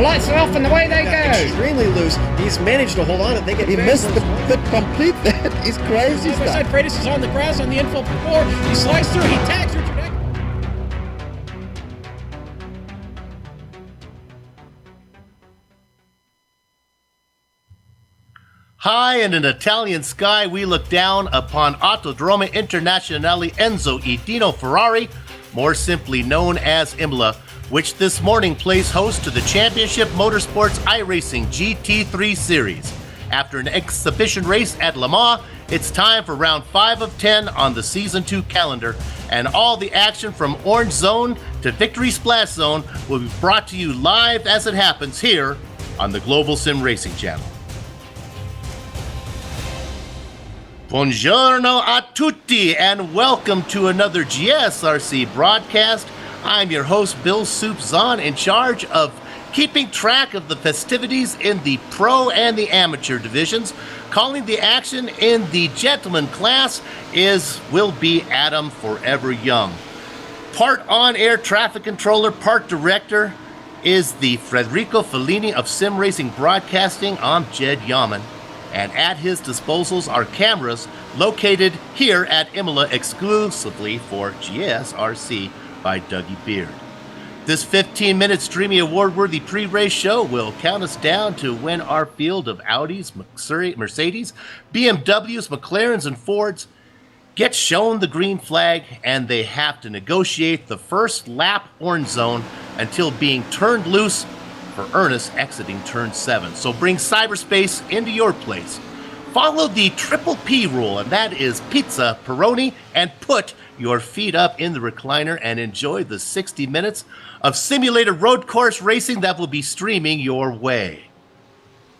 lights are off and away they go. Extremely loose. He's managed to hold on and he missed the complete that. He's crazy. Side Freitas is on the grass on the infield floor. He slides through. He tags Richard Eck. High in an Italian sky, we look down upon Autodromo Internazionale Enzo Edino Ferrari, more simply known as Imola, which this morning plays host to the Championship Motorsports iRacing GT3 Series. After an exhibition race at Le Mans, it's time for round 5 of 10 on the Season 2 calendar, and all the action from Orange Zone to Victory Splash Zone will be brought to you live as it happens here on the Global Sim Racing Channel. Buongiorno a tutti, and welcome to another GSRC broadcast. I'm your host, Bill Soup Zahn, in charge of keeping track of the festivities in the pro and the amateur divisions. Calling the action in the gentleman class will be Adam Forever Young. Part on-air traffic controller, part director is the Federico Fellini of Sim Racing Broadcasting. I'm Jed Yaman. And at his disposals are cameras located here at Imola exclusively for GSRC by Dougie Beard. This 15-minute streaming award-worthy pre-race show will count us down to when our field of Audis, Mercedes, BMWs, McLarens, and Fords gets shown the green flag, and they have to negotiate the first lap orange zone until being turned loose for Ernest exiting turn 7. So bring cyberspace into your place. Follow the triple P rule, and that is pizza, Peroni, and put your feet up in the recliner and enjoy the 60 minutes of simulated road course racing that will be streaming your way.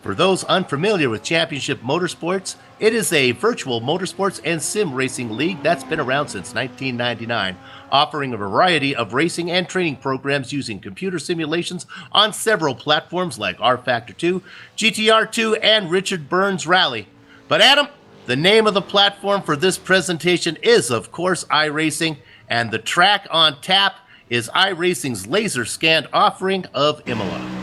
For those unfamiliar with Championship Motorsports, it is a virtual motorsports and sim racing league that's been around since 1999, offering a variety of racing and training programs using computer simulations on several platforms like R-Factor 2, GTR2, and Richard Burns Rally. But Adam, the name of the platform for this presentation is, of course, iRacing, and the track on tap is iRacing's laser-scanned offering of Imola.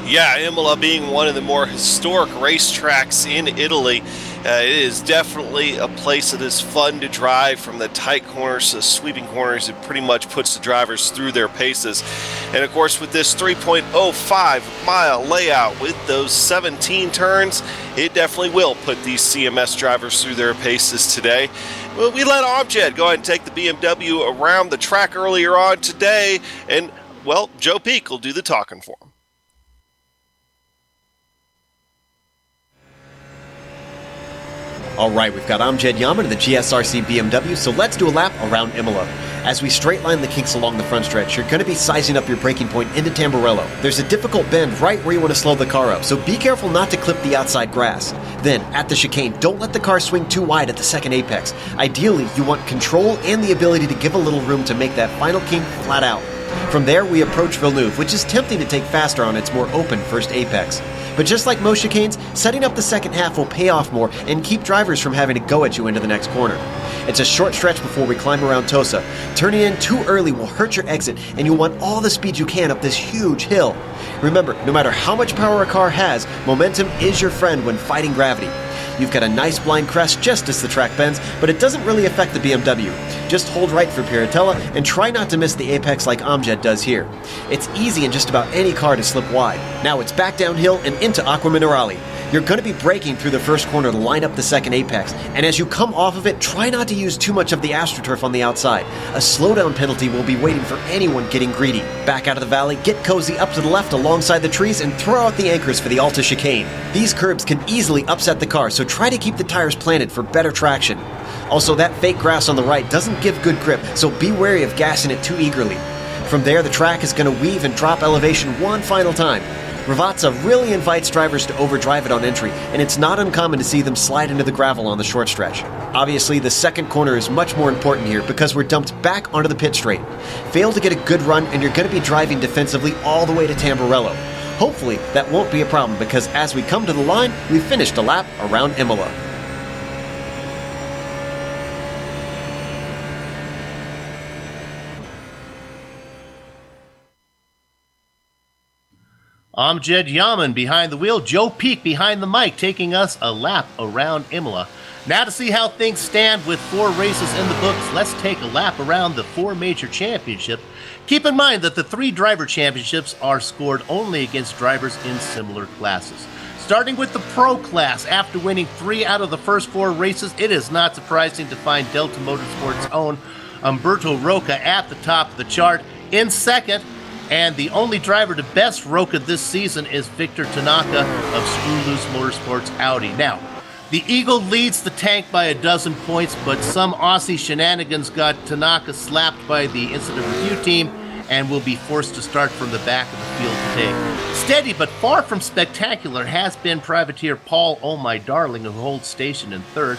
Yeah, Imola being one of the more historic racetracks in Italy, it is definitely a place that is fun to drive from the tight corners to the sweeping corners. It pretty much puts the drivers through their paces. And of course, with this 3.05 mile layout with those 17 turns, it definitely will put these CMS drivers through their paces today. Well, we let Amjad go ahead and take the BMW around the track earlier on today, and, well, Joe Peak will do the talking for him. All right, we've got Amjad Yaman of the GSRC BMW, so let's do a lap around Imola. As we straight line the kinks along the front stretch, you're going to be sizing up your braking point into Tamburello. There's a difficult bend right where you want to slow the car up, so be careful not to clip the outside grass. Then, at the chicane, don't let the car swing too wide at the second apex. Ideally, you want control and the ability to give a little room to make that final kink flat out. From there, we approach Villeneuve, which is tempting to take faster on its more open first apex. But just like most chicanes, setting up the second half will pay off more and keep drivers from having to go at you into the next corner. It's a short stretch before we climb around Tosa. Turning in too early will hurt your exit, and you'll want all the speed you can up this huge hill. Remember, no matter how much power a car has, momentum is your friend when fighting gravity. You've got a nice blind crest just as the track bends, but it doesn't really affect the BMW. Just hold right for Piratella and try not to miss the apex like Amjad does here. It's easy in just about any car to slip wide. Now it's back downhill and into Acqua Minerale. You're going to be braking through the first corner to line up the second apex, and as you come off of it, try not to use too much of the AstroTurf on the outside. A slowdown penalty will be waiting for anyone getting greedy. Back out of the valley, get cozy up to the left alongside the trees and throw out the anchors for the Alta chicane. These curbs can easily upset the car, so try to keep the tires planted for better traction. Also, that fake grass on the right doesn't give good grip, so be wary of gassing it too eagerly. From there, the track is going to weave and drop elevation one final time. Ravazza really invites drivers to overdrive it on entry, and it's not uncommon to see them slide into the gravel on the short stretch. Obviously, the second corner is much more important here because we're dumped back onto the pit straight. Fail to get a good run, and you're going to be driving defensively all the way to Tamburello. Hopefully, that won't be a problem because as we come to the line, we've finished a lap around Imola. I'm Jed Yaman behind the wheel, Joe Peak behind the mic, taking us a lap around Imola. Now to see how things stand with 4 races in the books, let's take a lap around the 4 major championships. Keep in mind that the 3 driver championships are scored only against drivers in similar classes. Starting with the Pro class, after winning 3 out of the first 4 races, it is not surprising to find Delta Motorsports' own Umberto Roca at the top of the chart. In second, and the only driver to best Roca this season is Victor Tanaka of Screw Loose Motorsports Audi. Now, the Eagle leads the tank by a dozen points, but some Aussie shenanigans got Tanaka slapped by the incident review team and will be forced to start from the back of the field today. Steady but far from spectacular has been privateer Paul Oh My Darling, who holds station in third.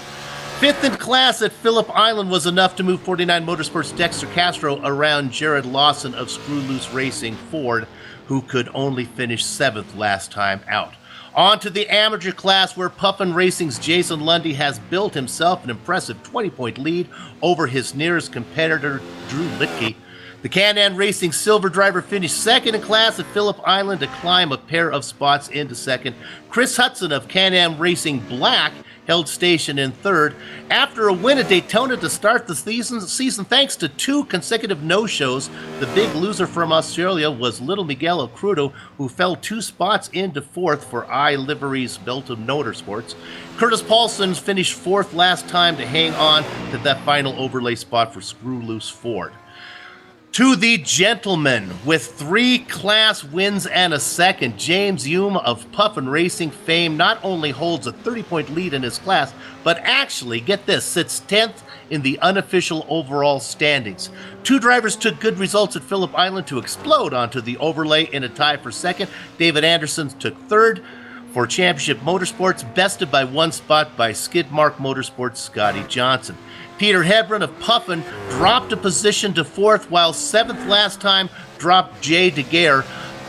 Fifth in class at Phillip Island was enough to move 49 Motorsports' Dexter Castro around Jared Lawson of Screw Loose Racing Ford, who could only finish 7th last time out. On to the amateur class, where Puffin Racing's Jason Lundy has built himself an impressive 20-point lead over his nearest competitor, Drew Litke. The Can-Am Racing Silver driver finished second in class at Phillip Island to climb a pair of spots into second. Chris Hudson of Can-Am Racing Black held station in third. After a win at Daytona to start the season thanks to 2 consecutive no-shows, the big loser from Australia was Little Miguel Crudo, who fell 2 spots into fourth for iLivery's Belton Motorsports. Curtis Paulson finished 4th last time to hang on to that final overlay spot for Screw Loose Ford. To the gentleman with 3 class wins and a second, James Hume of Puffin Racing fame not only holds a 30-point lead in his class, but actually, get this, sits 10th in the unofficial overall standings. 2 drivers took good results at Phillip Island to explode onto the overlay in a tie for second. David Anderson took third for Championship Motorsports, bested by 1 spot by Skidmark Motorsports' Scotty Johnson. Peter Hebron of Puffin dropped a position to 4th, while 7th last time dropped Jay Daguerre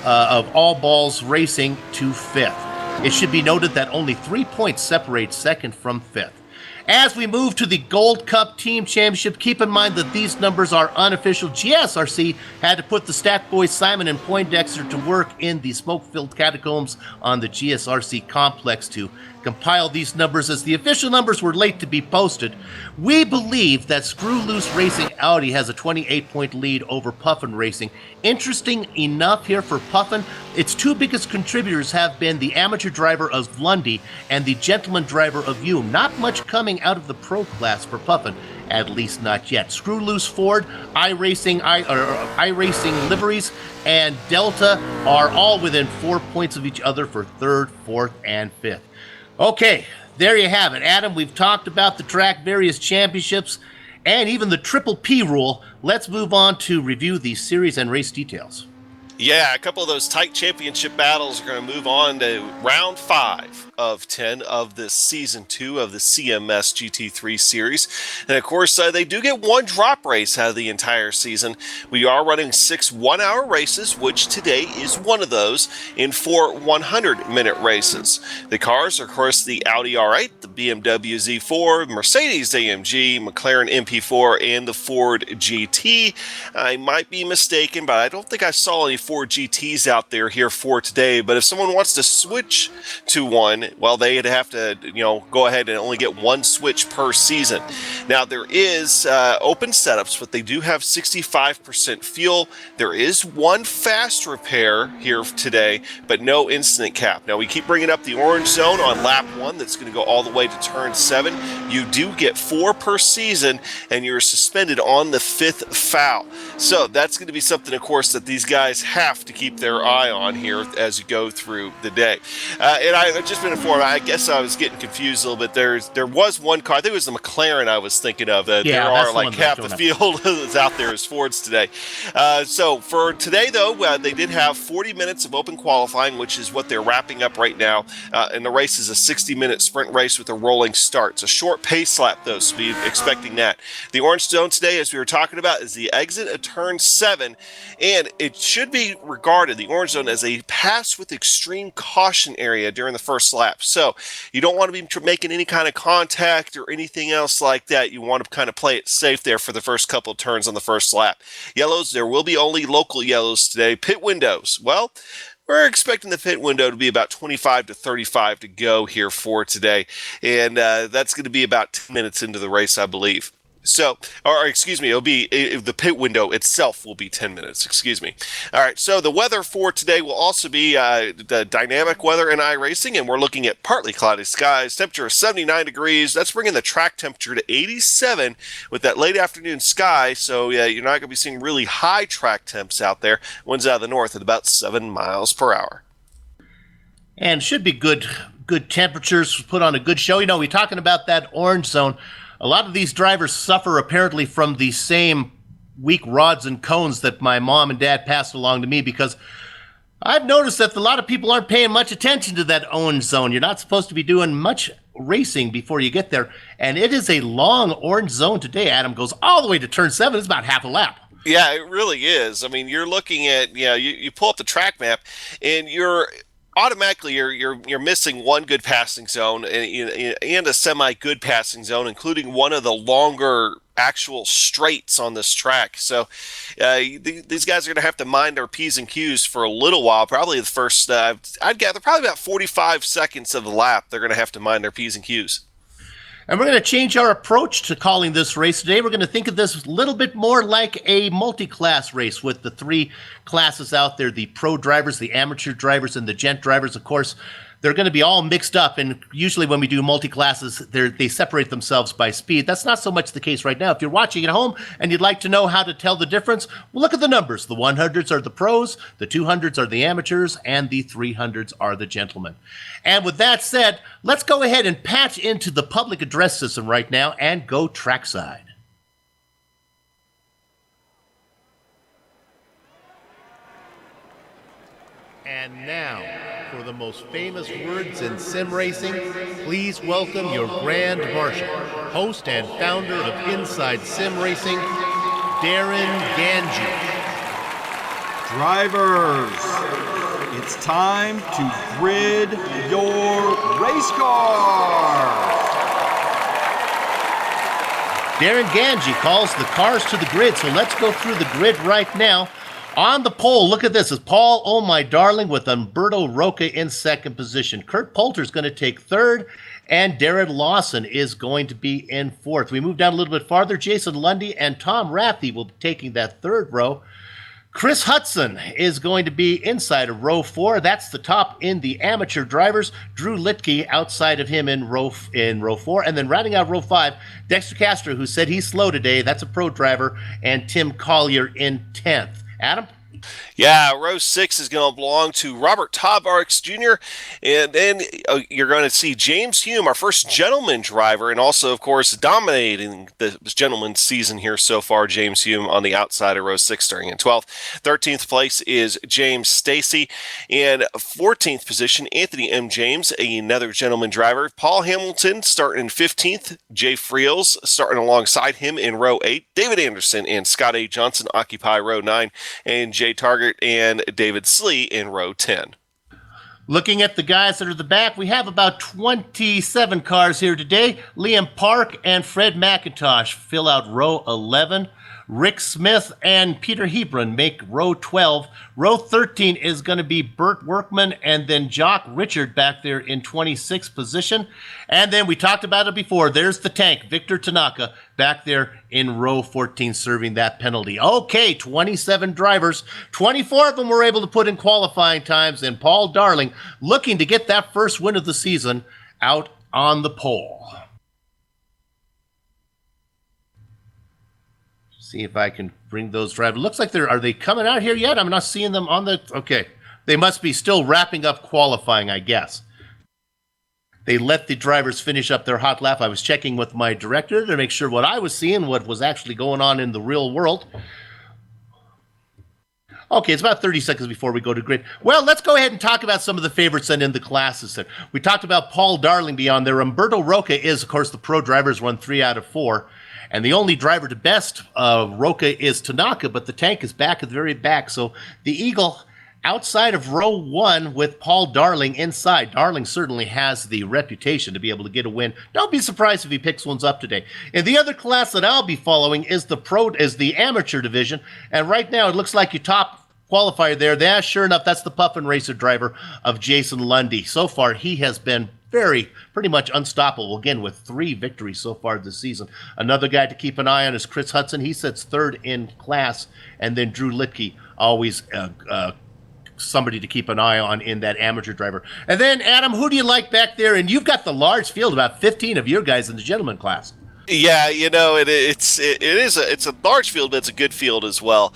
of All Balls Racing to 5th. It should be noted that only 3 points separate 2nd from 5th. As we move to the Gold Cup Team Championship, keep in mind that these numbers are unofficial. GSRC had to put the stat boys Simon and Poindexter to work in the smoke-filled catacombs on the GSRC complex to compile these numbers, as the official numbers were late to be posted. We believe that Screw Loose Racing Audi has a 28-point lead over Puffin Racing. Interesting enough here for Puffin, its 2 biggest contributors have been the amateur driver of Lundy and the gentleman driver of Hume. Not much coming out of the pro class for Puffin, at least not yet. Screw Loose Ford, iRacing Liveries, and Delta are all within 4 points of each other for 3rd, 4th, and 5th. Okay, there you have it. Adam, we've talked about the track, various championships, and even the Triple P rule. Let's move on to review the series and race details. Yeah, a couple of those tight championship battles are going to move on to round 5 of 10 of the season 2 of the CMS GT3 series. And of course, they do get 1 drop race out of the entire season. We are running 6 one-hour races, which today is one of those, in 4 100-minute races. The cars are, of course, the Audi R8, the BMW Z4, Mercedes AMG, McLaren MP4, and the Ford GT. I might be mistaken, but I don't think I saw any Ford GTs out there here for today. But if someone wants to switch to one, well, they'd have to, go ahead and only get 1 switch per season. Now, there is open setups, but they do have 65% fuel. There is 1 fast repair here today, but no incident cap. Now, we keep bringing up the orange zone on lap 1. That's going to go all the way to turn 7. You do get 4 per season, and you're suspended on the 5th foul. So that's going to be something, of course, that these guys have to keep their eye on here as you go through the day. And I've just been informed, I guess I was getting confused a little bit. There was 1 car, I think it was the McLaren I was thinking of. There are like half the field that's out there is Fords today. So for today, though, they did have 40 minutes of open qualifying, which is what they're wrapping up right now. And the race is a 60-minute sprint race with a rolling start. It's a short pace lap, though, so be expecting that. The orange zone today, as we were talking about, is the exit at turn 7, and it should be regarded, the orange zone, as a pass with extreme caution area during the first lap. So you don't want to be making any kind of contact or anything else like that. You want to kind of play it safe there for the first couple of turns on the first lap. Yellows, there will be only local yellows today. Pit windows, well, we're expecting the pit window to be about 25 to 35 to go here for today. And that's going to be about 10 minutes into the race, I believe. So, or excuse me, the pit window itself will be 10 minutes, excuse me. All right, so the weather for today will also be the dynamic weather in iRacing, and we're looking at partly cloudy skies, temperature of 79 degrees. That's bringing the track temperature to 87 with that late afternoon sky, so yeah, you're not going to be seeing really high track temps out there. Winds out of the north at about 7 miles per hour. And should be good temperatures, put on a good show. You know, we're talking about that orange zone. A lot of these drivers suffer apparently from the same weak rods and cones that my mom and dad passed along to me, because I've noticed that a lot of people aren't paying much attention to that orange zone. You're not supposed to be doing much racing before you get there. And it is a long orange zone today. Adam goes all the way to turn 7. It's about half a lap. Yeah, it really is. I mean, you're looking at, you pull up the track map and you're missing one good passing zone and a semi-good passing zone, including one of the longer actual straights on this track. So these guys are going to have to mind their P's and Q's for a little while. Probably the first, I'd gather, probably about 45 seconds of the lap, they're going to have to mind their P's and Q's. And we're going to change our approach to calling this race today. We're going to think of this a little bit more like a multi-class race with the 3 classes out there, the pro drivers, the amateur drivers, and the gent drivers. Of course, they're going to be all mixed up, and usually when we do multi-classes, they separate themselves by speed. That's not so much the case right now. If you're watching at home and you'd like to know how to tell the difference, well, look at the numbers. The 100s are the pros, the 200s are the amateurs, and the 300s are the gentlemen. And with that said, let's go ahead and patch into the public address system right now and go trackside. And now, for the most famous words in sim racing, please welcome your Grand Marshal, host and founder of Inside Sim Racing, Darren Ganji. Drivers, it's time to grid your race cars. Darren Ganji calls the cars to the grid, so let's go through the grid right now. On the pole, look at this. It's Paul, oh my darling, with Umberto Roca in second position. Kurt Poulter's going to take third, and Darren Lawson is going to be in fourth. We move down a little bit farther. Jason Lundy and Tom Rathie will be taking that third row. Chris Hudson is going to be inside of row 4. That's the top in the amateur drivers. Drew Litke outside of him in row 4. And then rounding out row 5, Dexter Castro, who said he's slow today. That's a pro driver. And Tim Collier in 10th. Adam? Yeah, row 6 is going to belong to Robert Tobarks Jr. And then you're going to see James Hume, our first gentleman driver, and also, of course, dominating the gentleman's season here so far, James Hume on the outside of row 6 starting in 12th. 13th place is James Stacy. And 14th position, Anthony M. James, another gentleman driver. Paul Hamilton starting in 15th. Jay Friels starting alongside him in row 8. David Anderson and Scott A. Johnson occupy row 9. And Jay Target and David Slee in row 10. Looking at the guys that are the back, we have about 27 cars here today. Liam Park and Fred McIntosh fill out row 11. Rick Smith and Peter Hebron make row 12. Row 13 is going to be Burt Workman and then Jock Richard back there in 26th position. And then we talked about it before. There's the tank, Victor Tanaka, back there in row 14 serving that penalty. Okay, 27 drivers. 24 of them were able to put in qualifying times, and Paul Darling looking to get that first win of the season out on the pole. See if I can bring those drivers. Looks like are they coming out here yet? I'm not seeing them on the, okay. They must be still wrapping up qualifying, I guess. They let the drivers finish up their hot lap. I was checking with my director to make sure what I was seeing, what was actually going on in the real world. Okay, it's about 30 seconds before we go to grid. Well, let's go ahead and talk about some of the favorites and in the classes. We talked about Paul Darling beyond there. Umberto Roca is, of course, the pro drivers run 3 out of 4. And the only driver to best Roca is Tanaka, but the tank is back at the very back. So the Eagle outside of row 1 with Paul Darling inside. Darling certainly has the reputation to be able to get a win. Don't be surprised if he picks ones up today. And the other class that I'll be following is the amateur division. And right now it looks like your top qualifier there. Yeah, sure enough, that's the Puffin Racer driver of Jason Lundy. So far, he has been pretty much unstoppable, again, with 3 victories so far this season. Another guy to keep an eye on is Chris Hudson. He sits 3rd in class, and then Drew Litke, always somebody to keep an eye on in that amateur driver. And then, Adam, who do you like back there? And you've got the large field, about 15 of your guys in the gentleman class. Yeah, it's a large field, but it's a good field as well.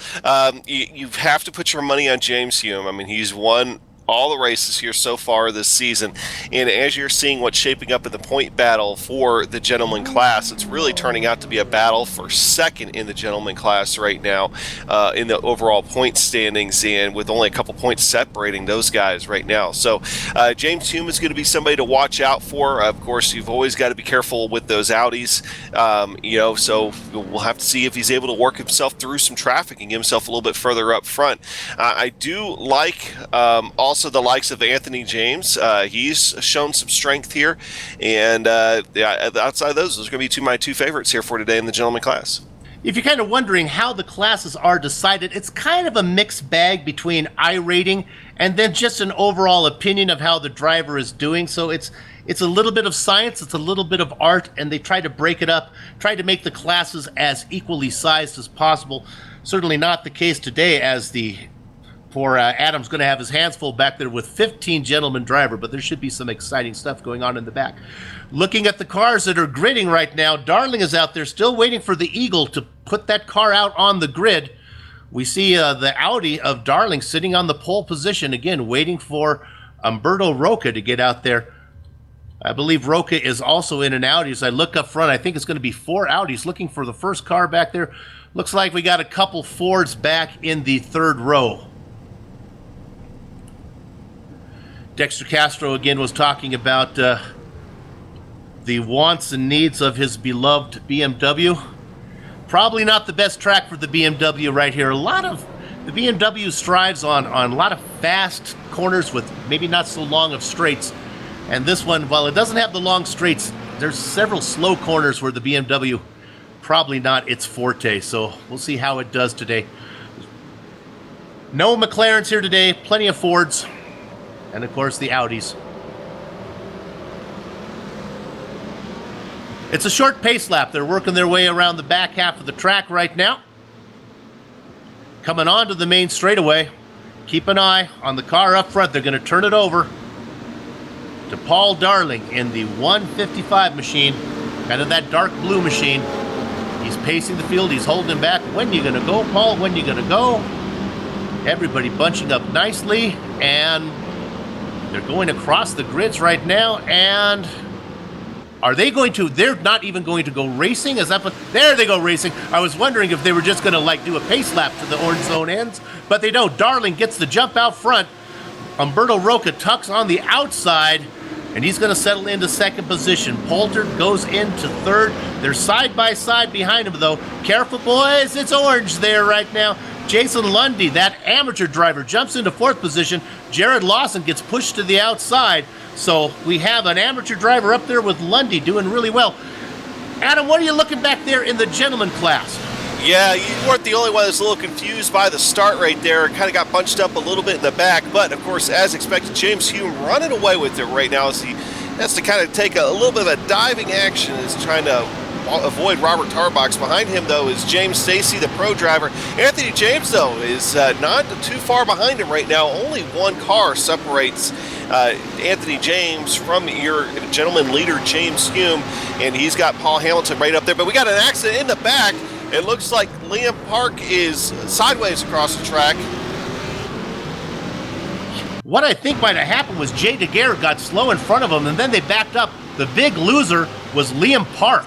You have to put your money on James Hume. I mean, he's won all the races here so far this season, and as you're seeing what's shaping up in the point battle for the gentleman class, it's really turning out to be a battle for second in the gentleman class right now in the overall point standings, and with only a couple points separating those guys right now. So James Hume is going to be somebody to watch out for. Of course, you've always got to be careful with those Audis, so we'll have to see if he's able to work himself through some traffic and get himself a little bit further up front. I do like also the likes of Anthony James. He's shown some strength here, and outside of those are going to be my 2 favorites here for today in the gentleman class. If you're kind of wondering how the classes are decided, it's kind of a mixed bag between iRating and then just an overall opinion of how the driver is doing. So it's a little bit of science, it's a little bit of art, and they try to break it up, try to make the classes as equally sized as possible. Certainly not the case today, as the poor Adam's going to have his hands full back there with 15 gentlemen driver, but there should be some exciting stuff going on in the back. Looking at the cars that are gridding right now, Darling is out there still waiting for the Eagle to put that car out on the grid. We see the Audi of Darling sitting on the pole position, again, waiting for Umberto Roca to get out there. I believe Roca is also in an Audi. As I look up front, I think it's going to be 4 Audis looking for the first car back there. Looks like we got a couple Fords back in the 3rd row. Dexter Castro, again, was talking about the wants and needs of his beloved BMW. Probably not the best track for the BMW right here. The BMW strives on a lot of fast corners with maybe not so long of straights. And this one, while it doesn't have the long straights, there's several slow corners where the BMW probably not its forte. So we'll see how it does today. No McLarens here today, plenty of Fords. And, of course, the Audis. It's a short pace lap. They're working their way around the back half of the track right now. Coming on to the main straightaway. Keep an eye on the car up front. They're going to turn it over to Paul Darling in the 155 machine. Kind of that dark blue machine. He's pacing the field. He's holding him back. When you going to go, Paul? When you going to go? Everybody bunching up nicely. And they're going across the grids right now, and are they going to, they're not even going to go racing? There they go racing. I was wondering if they were just going to do a pace lap to the orange zone ends, but they don't. Darling gets the jump out front. Umberto Roca tucks on the outside, and he's going to settle into 2nd position. Poulter goes into 3rd. They're side by side behind him, though. Careful, boys, it's orange there right now. Jason Lundy, that amateur driver, jumps into 4th position. Jared Lawson gets pushed to the outside. So we have an amateur driver up there with Lundy doing really well. Adam, what are you looking back there in the gentleman class? Yeah, you weren't the only one that's a little confused by the start right there. Kind of got bunched up a little bit in the back. But, of course, as expected, James Hume running away with it right now as he has to kind of take a little bit of a diving action. Is trying to avoid Robert Tarbox. Behind him, though, is James Stacy, the pro driver. Anthony James, though, is not too far behind him right now. Only 1 car separates Anthony James from your gentleman leader, James Hume, and he's got Paul Hamilton right up there. But we got an accident in the back. It looks like Liam Park is sideways across the track. What I think might have happened was Jay Daguerre got slow in front of him, and then they backed up. The big loser was Liam Park.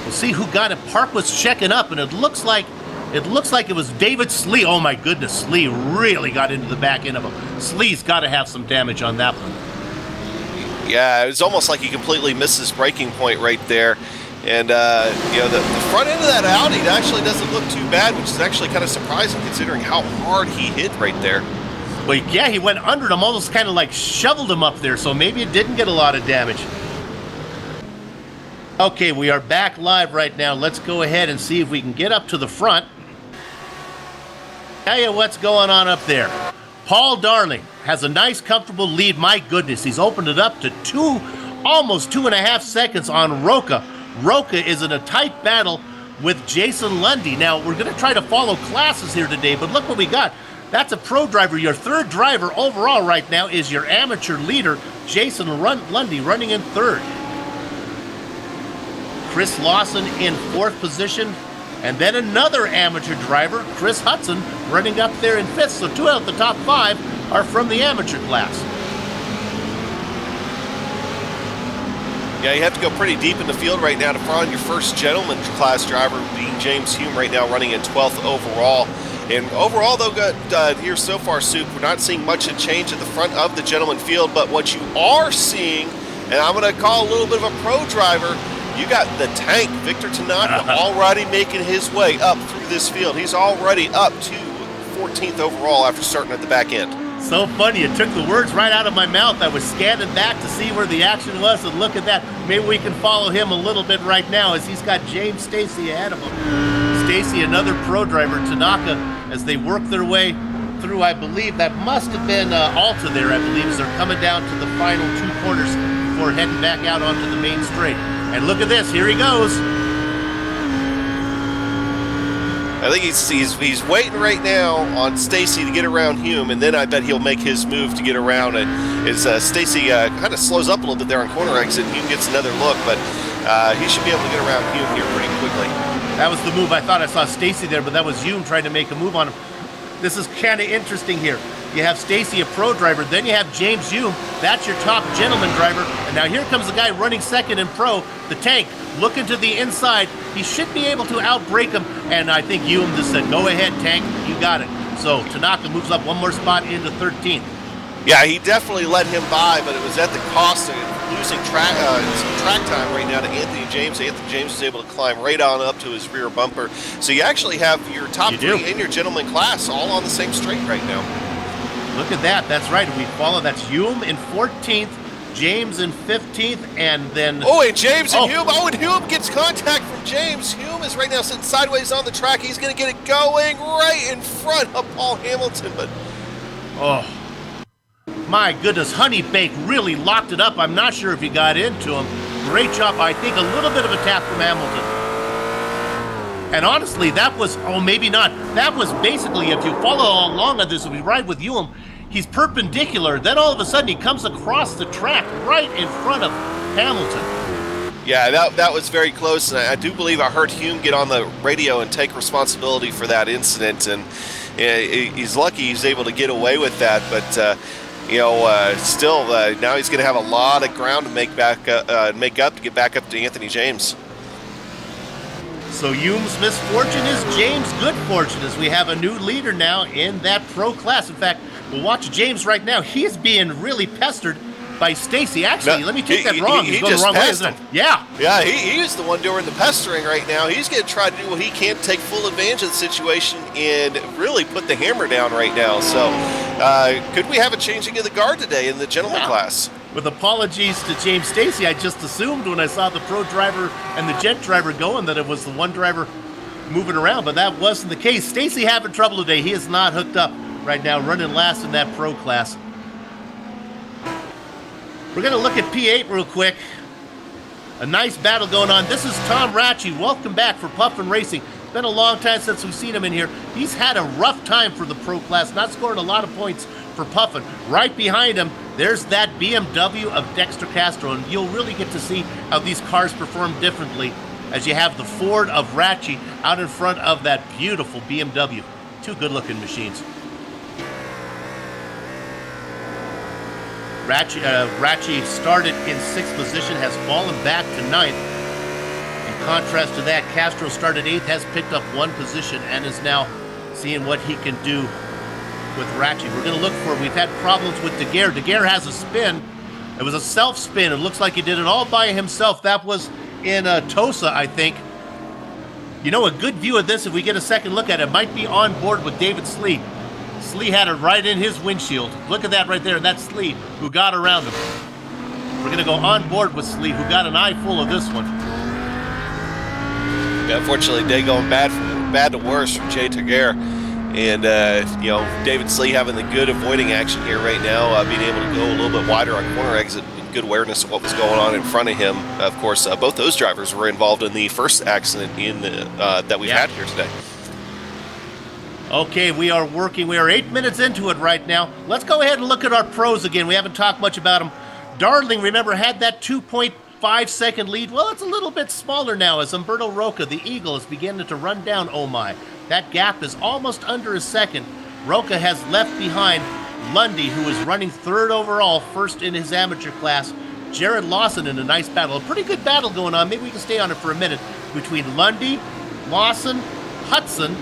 We'll see who got it. Park was checking up, and it looks like it was David Slee. Oh my goodness, Slee really got into the back end of him. Slee's got to have some damage on that one. Yeah, it was almost like he completely missed his braking point right there. And, the front end of that Audi actually doesn't look too bad, which is actually kind of surprising considering how hard he hit right there. Well, yeah, he went under him, almost kind of shoveled him up there, so maybe it didn't get a lot of damage. Okay, we are back live right now. Let's go ahead and see if we can get up to the front. Tell you what's going on up there. Paul Darling has a nice, comfortable lead. My goodness, he's opened it up to almost 2.5 seconds on Roca. Roca is in a tight battle with Jason Lundy. Now, we're going to try to follow classes here today, but look what we got. That's a pro driver. Your third driver overall right now is your amateur leader, Jason Lundy, running in third. Chris Lawson in fourth position. And then another amateur driver, Chris Hudson, running up there in fifth. So 2 out of the top 5 are from the amateur class. Yeah, you have to go pretty deep in the field right now to find your first gentleman class driver, being James Hume right now running in 12th overall. And overall, though, here so far, Soup, we're not seeing much of a change at the front of the gentleman field. But what you are seeing, and I'm going to call a little bit of a pro driver, you got the tank, Victor Tanaka, already making his way up through this field. He's already up to 14th overall after starting at the back end. So funny, it took the words right out of my mouth. I was scanning back to see where the action was, and look at that. Maybe we can follow him a little bit right now as he's got James Stacy ahead of him. Stacy, another pro driver, Tanaka, as they work their way through, I believe, that must have been Alta there, I believe, as they're coming down to the final 2 corners before heading back out onto the main straight. And look at this, here he goes. I think he's waiting right now on Stacy to get around Hume, and then I bet he'll make his move to get around it. As Stacy kind of slows up a little bit there on corner exit, Hume gets another look, but he should be able to get around Hume here pretty quickly. That was the move. I thought I saw Stacy there, but that was Hume trying to make a move on him. This is kind of interesting here. You have Stacy, a pro driver, then you have James Hume. That's your top gentleman driver. And now here comes the guy running second in pro, the tank, looking to the inside. He should be able to outbrake him. And I think Hume just said, go ahead, tank, you got it. So Tanaka moves up 1 more spot into 13th. Yeah, he definitely let him by, but it was at the cost of losing track time right now to Anthony James. Anthony James was able to climb right on up to his rear bumper. So you actually have your top 3 in your gentleman class all on the same straight right now. Look at that. That's right. We follow. That's Hume in 14th, James in 15th, and then... Oh, and James and Hume. Oh, and Hume gets contact from James. Hume is right now sitting sideways on the track. He's going to get it going right in front of Paul Hamilton, but... Oh, my goodness. Honey Bake really locked it up. I'm not sure if he got into him. Great job. I think a little bit of a tap from Hamilton. And honestly, that was, oh, maybe not. That was basically, if you follow along on this, if we ride with Hume, he's perpendicular. Then all of a sudden, he comes across the track right in front of Hamilton. Yeah, that was very close. And I do believe I heard Hume get on the radio and take responsibility for that incident. And he's lucky he's able to get away with that. But, still, now he's going to have a lot of ground to make up to get back up to Anthony James. So Hume's misfortune is James' good fortune, as we have a new leader now in that pro class. In fact, we'll watch James right now. He is being really pestered by Stacy. Actually, let me take that wrong. He's going the wrong way, isn't it? Yeah. Yeah, he's the one doing the pestering right now. He's going to try to do what he can to take full advantage of the situation and really put the hammer down right now. So could we have a changing of the guard today in the gentleman class? With apologies to James Stacy, I just assumed when I saw the pro driver and the gent driver going that it was the one driver moving around, but that wasn't the case. Stacy having trouble today. He is not hooked up right now, running last in that pro class. We're going to look at P8 real quick. A nice battle going on. This is Tom Ratchey. Welcome back for Puffin Racing. It's been a long time since we've seen him in here. He's had a rough time for the pro class, not scoring a lot of points for Puffin. Right behind him, there's that BMW of Dexter Castro, and you'll really get to see how these cars perform differently as you have the Ford of Ratchey out in front of that beautiful BMW. 2 good-looking machines. Ratchey started in 6th position, has fallen back to 9th. In contrast to that, Castro started 8th, has picked up 1 position, and is now seeing what he can do with Ratchey. We're going to look for, we've had problems with Daguerre. Daguerre has a spin. It was a self-spin. It looks like he did it all by himself. That was in Tosa, I think. You know, a good view of this, if we get a second look at it, might be on board with David Slee. Slee had it right in his windshield. Look at that right there. That's Slee who got around him. We're going to go on board with Slee, who got an eye full of this one. Yeah, unfortunately, day going bad to worse from Jay Daguerre. And, David Slee having the good avoiding action here right now, being able to go a little bit wider on corner exit, good awareness of what was going on in front of him. Of course, both those drivers were involved in the first accident that we've had here today. Okay, we are 8 minutes into it right now. Let's go ahead and look at our pros again. We haven't talked much about them. Darling, remember, had that 2.5-second lead. Well, it's a little bit smaller now as Umberto Roca, the Eagle, is beginning to run down Oh My. That gap is almost under a second. Roca has left behind Lundy, who is running third overall, first in his amateur class. Jared Lawson in a nice battle. A pretty good battle going on. Maybe we can stay on it for a minute. Between Lundy, Lawson, Hudson,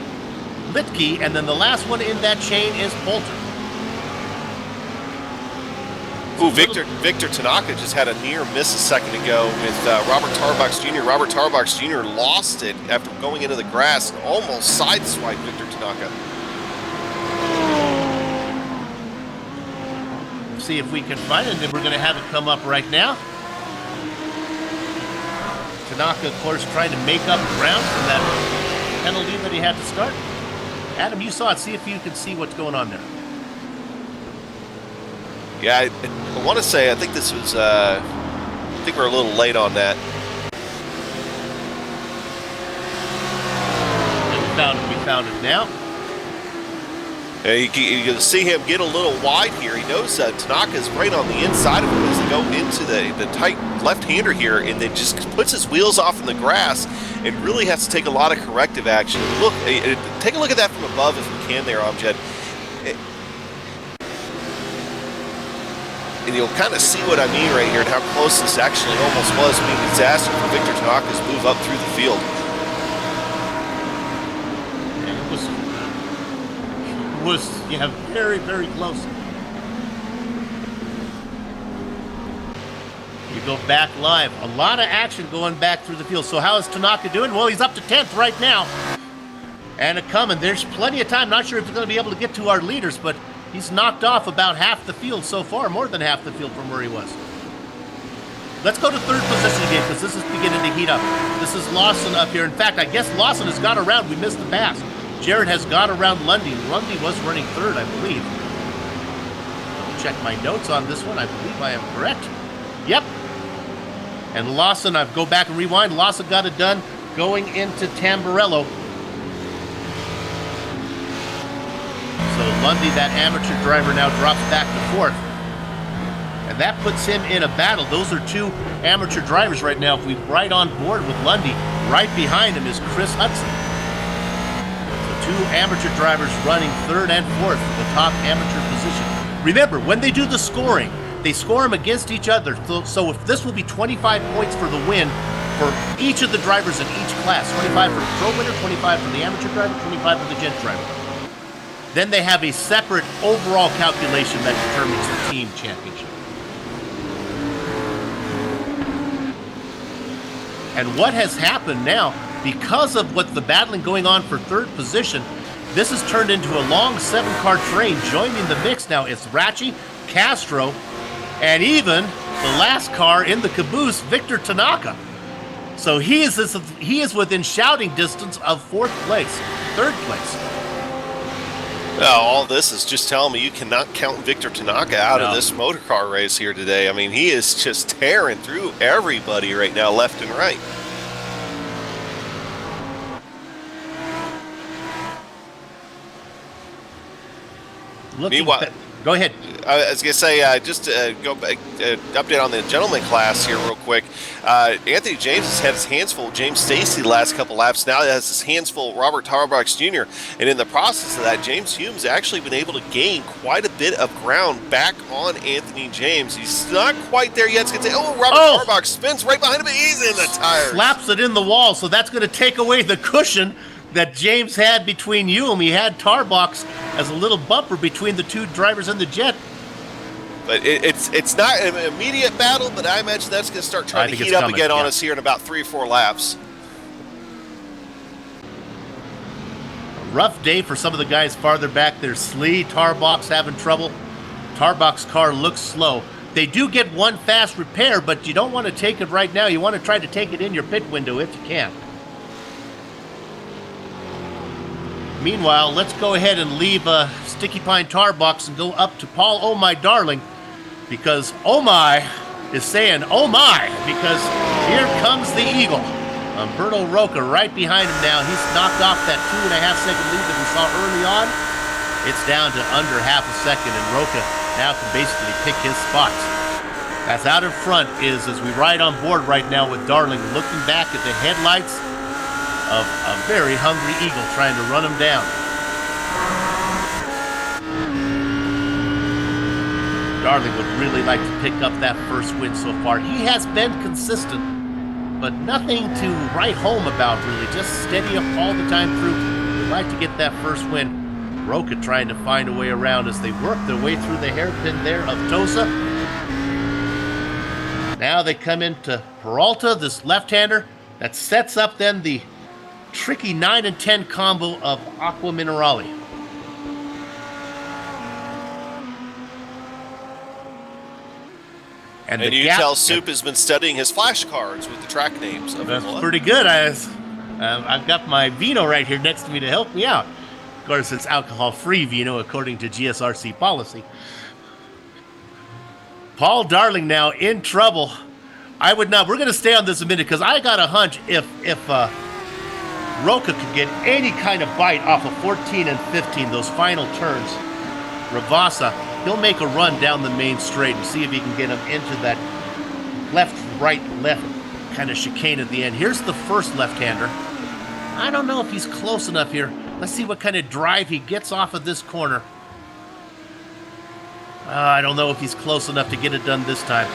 Litke, and then the last one in that chain is Poulter. Ooh, Victor Tanaka just had a near miss a second ago with Robert Tarbox Jr. Robert Tarbox Jr. lost it after going into the grass and almost sideswiped Victor Tanaka. See if we can find it, and then we're going to have it come up right now. Tanaka, of course, trying to make up ground from that penalty that he had to start. Adam, you saw it. See if you can see what's going on there. Yeah, I want to say, I think this was, I think we're a little late on that. We found it now. You can see him get a little wide here. He knows Tanaka's right on the inside of him as they go into the tight left-hander here, and then just puts his wheels off in the grass and really has to take a lot of corrective action. Look, take a look at that from above if you can there, Amjad. And you'll kind of see what I mean right here and how close this actually almost was being a disaster for Victor Tanaka's move up through the field. And it was very, very close. You go back live. A lot of action going back through the field. So how is Tanaka doing? Well, he's up to 10th right now. And a coming. There's plenty of time. Not sure if he's going to be able to get to our leaders, but he's knocked off about half the field so far, more than half the field from where he was. Let's go to third position again, because this is beginning to heat up. This is Lawson up here. In fact, I guess Lawson has got around. We missed the pass. Jared has got around Lundy. Lundy was running third, I believe. Double check my notes on this one. I believe I am correct. Yep. And Lawson, I go back and rewind. Lawson got it done going into Tamburello. So Lundy, that amateur driver, now drops back to fourth. And that puts him in a battle. Those are two amateur drivers right now. If we're right on board with Lundy, right behind him is Chris Hudson. So two amateur drivers running third and fourth for the top amateur position. Remember, when they do the scoring, they score them against each other. So if this will be 25 points for the win for each of the drivers in each class. 25 for the pro winner, 25 for the amateur driver, 25 for the gent driver. Then they have a separate overall calculation that determines the team championship. And what has happened now, because of what the battling going on for third position, this has turned into a long 7-car train. Joining the mix now, it's Ratchi, Castro, and even the last car in the caboose, Victor Tanaka. So he is within shouting distance of third place. All this is just telling me you cannot count Victor Tanaka out of this motor car race here today. I mean, he is just tearing through everybody right now, left and right. Meanwhile, go ahead. I was going to say, just to go back, update on the gentleman class here real quick. Anthony James has had his hands full of James Stacy the last couple laps. Now he has his hands full of Robert Tarbox Jr. And in the process of that, James Hume's actually been able to gain quite a bit of ground back on Anthony James. He's not quite there yet. It's going to say, Robert Tarbox spins right behind him, and he's in the tires. Slaps it in the wall, so that's going to take away the cushion that James had between you and he had Tarbox as a little bumper between the two drivers in the jet. But it's not an immediate battle, but I imagine that's going to start trying to heat up again on us here in about 3 or 4 laps. A rough day for some of the guys farther back there. Slee, Tarbox having trouble. Tarbox car looks slow. They do get one fast repair, but you don't want to take it right now. You want to try to take it in your pit window if you can. Meanwhile, let's go ahead and leave Sticky Pine Tar Box and go up to Paul Oh My Darling, because Oh My is saying oh my, because here comes the Eagle. Umberto Roca right behind him now. He's knocked off that 2.5-second lead that we saw early on. It's down to under half a second, and Roca now can basically pick his spots. As out in front is, as we ride on board right now with Darling, looking back at the headlights of a very hungry Eagle trying to run him down. Darling would really like to pick up that first win so far. He has been consistent, but nothing to write home about really. Just steady up all the time through. Would like to get that first win. Roca trying to find a way around as they work their way through the hairpin there of Tosa. Now they come into Peralta, this left-hander, that sets up then the tricky 9 and 10 combo of Aqua Minerale. And you tell Soup has been studying his flashcards with the track names of That's Imola. pretty good. I've got my vino right here next to me to help me out. Of course, it's alcohol-free vino according to GSRC policy. Paul Darling now in trouble. I would not. We're going to stay on this a minute because I got a hunch if Roca could get any kind of bite off of 14 and 15, those final turns, Ravassa, he'll make a run down the main straight and see if he can get him into that left, right, left kind of chicane at the end. Here's the first left-hander. I don't know if he's close enough here. Let's see what kind of drive he gets off of this corner. I don't know if he's close enough to get it done this time.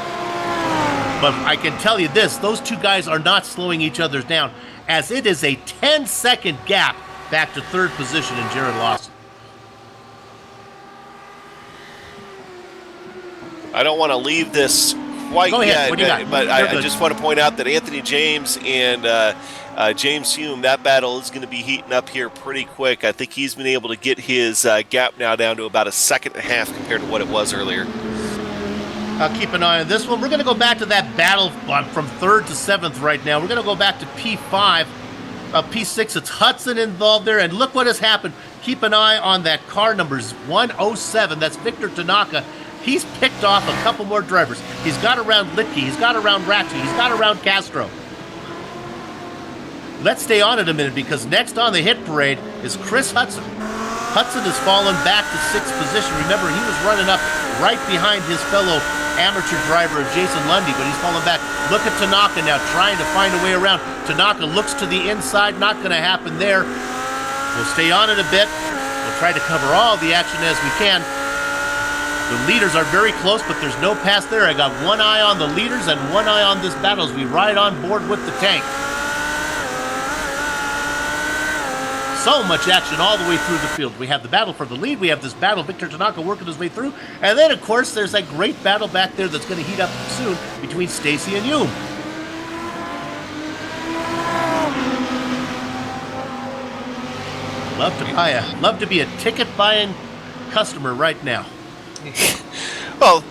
But I can tell you this, those two guys are not slowing each other down, as it is a 10-second gap back to third position in Jared Lawson. I don't want to leave this quite yet, but I just want to point out that Anthony James and James Hume, that battle is going to be heating up here pretty quick. I think he's been able to get his gap now down to about 1.5 seconds compared to what it was earlier. I'll keep an eye on this one. We're going to go back to that battle from 3rd to 7th right now. We're going to go back to P5. P6, it's Hudson involved there, and look what has happened. Keep an eye on that car numbers 107. That's Victor Tanaka. He's picked off a couple more drivers. He's got around Litke. He's got around Ratchy. He's got around Castro. Let's stay on it a minute because next on the hit parade is Chris Hudson. Hudson has fallen back to 6th position. Remember, he was running up right behind his fellow amateur driver, Jason Lundy, but he's fallen back. Look at Tanaka now trying to find a way around. Tanaka looks to the inside. Not going to happen there. We'll stay on it a bit. We'll try to cover all the action as we can. The leaders are very close, but there's no pass there. I got one eye on the leaders and one eye on this battle as we ride on board with the tank. So much action all the way through the field. We have the battle for the lead. We have this battle, Victor Tanaka working his way through. And then, of course, there's that great battle back there that's going to heat up soon between Stacy and Hume. Love to be a ticket-buying customer right now. Well,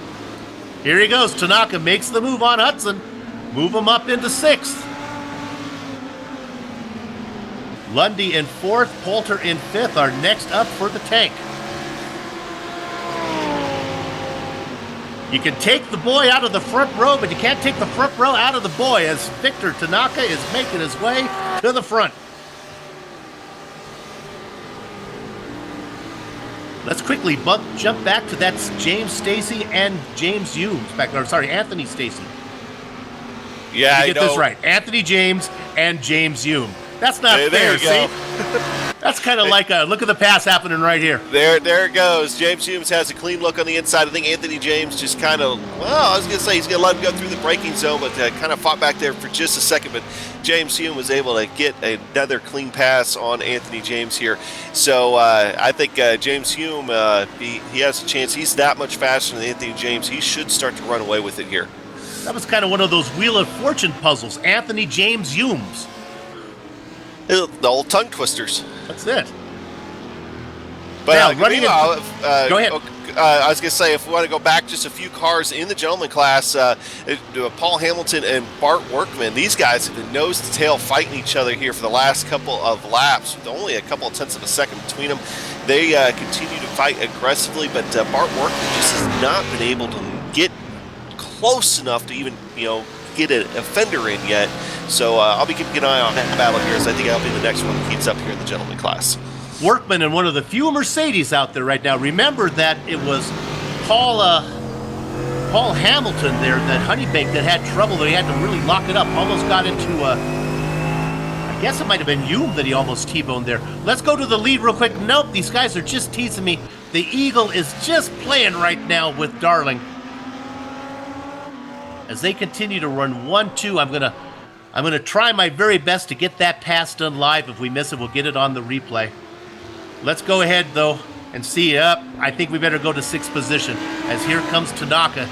here he goes. Tanaka makes the move on Hudson. Move him up into 6th. Lundy in 4th, Poulter in 5th are next up for the tank. You can take the boy out of the front row, but you can't take the front row out of the boy as Victor Tanaka is making his way to the front. Let's quickly jump back to that James Stacy and James Hume. Anthony Stacy. Yeah, I get this right. Anthony James and James Hume. That's not fair, see? That's kind of like a look at the pass happening right here. There it goes. James Humes has a clean look on the inside. I think Anthony James just kind of, I was going to say he's going to let him go through the braking zone, but kind of fought back there for just a second. But James Hume was able to get another clean pass on Anthony James here. So I think James Hume, he has a chance. He's that much faster than Anthony James. He should start to run away with it here. That was kind of one of those Wheel of Fortune puzzles. Anthony James Humes. The old tongue twisters. That's it. But Now, running in- Go ahead. I was going to say, if we want to go back just a few cars in the gentleman class, Paul Hamilton and Bart Workman, these guys have been nose to tail fighting each other here for the last couple of laps, with only a couple of tenths of a second between them. They continue to fight aggressively, but Bart Workman just has not been able to get close enough to even, get a fender in yet. So I'll be keeping an eye on that battle here, as I think I'll be the next one that heats up here in the gentleman class. Workman in one of the few Mercedes out there right now. Remember that it was Paul Hamilton there, that Honeybank, that had trouble, that he had to really lock it up. Almost got into, I guess it might have been Hume that he almost T-boned there. Let's go to the lead real quick. Nope, these guys are just teasing me. The Eagle is just playing right now with Darling. As they continue to run 1-2, I'm gonna try my very best to get that pass done live. If we miss it, we'll get it on the replay. Let's go ahead, though, and see. I think we better go to 6th position, as here comes Tanaka.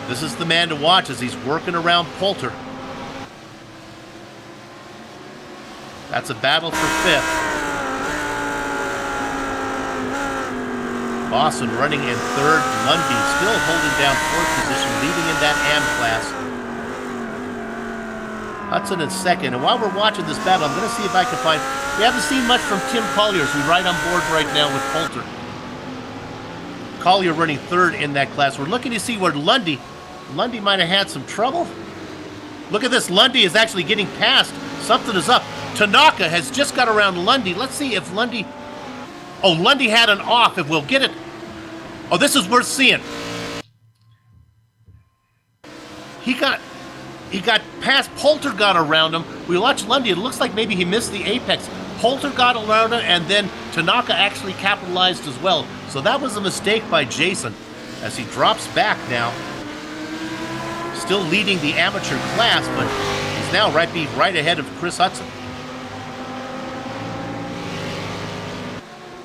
This is the man to watch as he's working around Poulter. That's a battle for 5th. Boston running in 3rd. Lundy still holding down 4th position, leading in that AM class. Hudson in 2nd. And while we're watching this battle, I'm going to see if I can find... We haven't seen much from Tim Collier, who's right on board right now with Poulter. Collier running 3rd in that class. We're looking to see where Lundy might have had some trouble. Look at this. Lundy is actually getting past. Something is up. Tanaka has just got around Lundy. Let's see if Lundy... Oh, Lundy had an off. If we'll get it... Oh, this is worth seeing. He got past. Poulter got around him. We watched Lundy. It looks like maybe he missed the apex. Poulter got around him, and then Tanaka actually capitalized as well. So that was a mistake by Jason, as he drops back now. Still leading the amateur class, but he's now right ahead of Chris Hudson.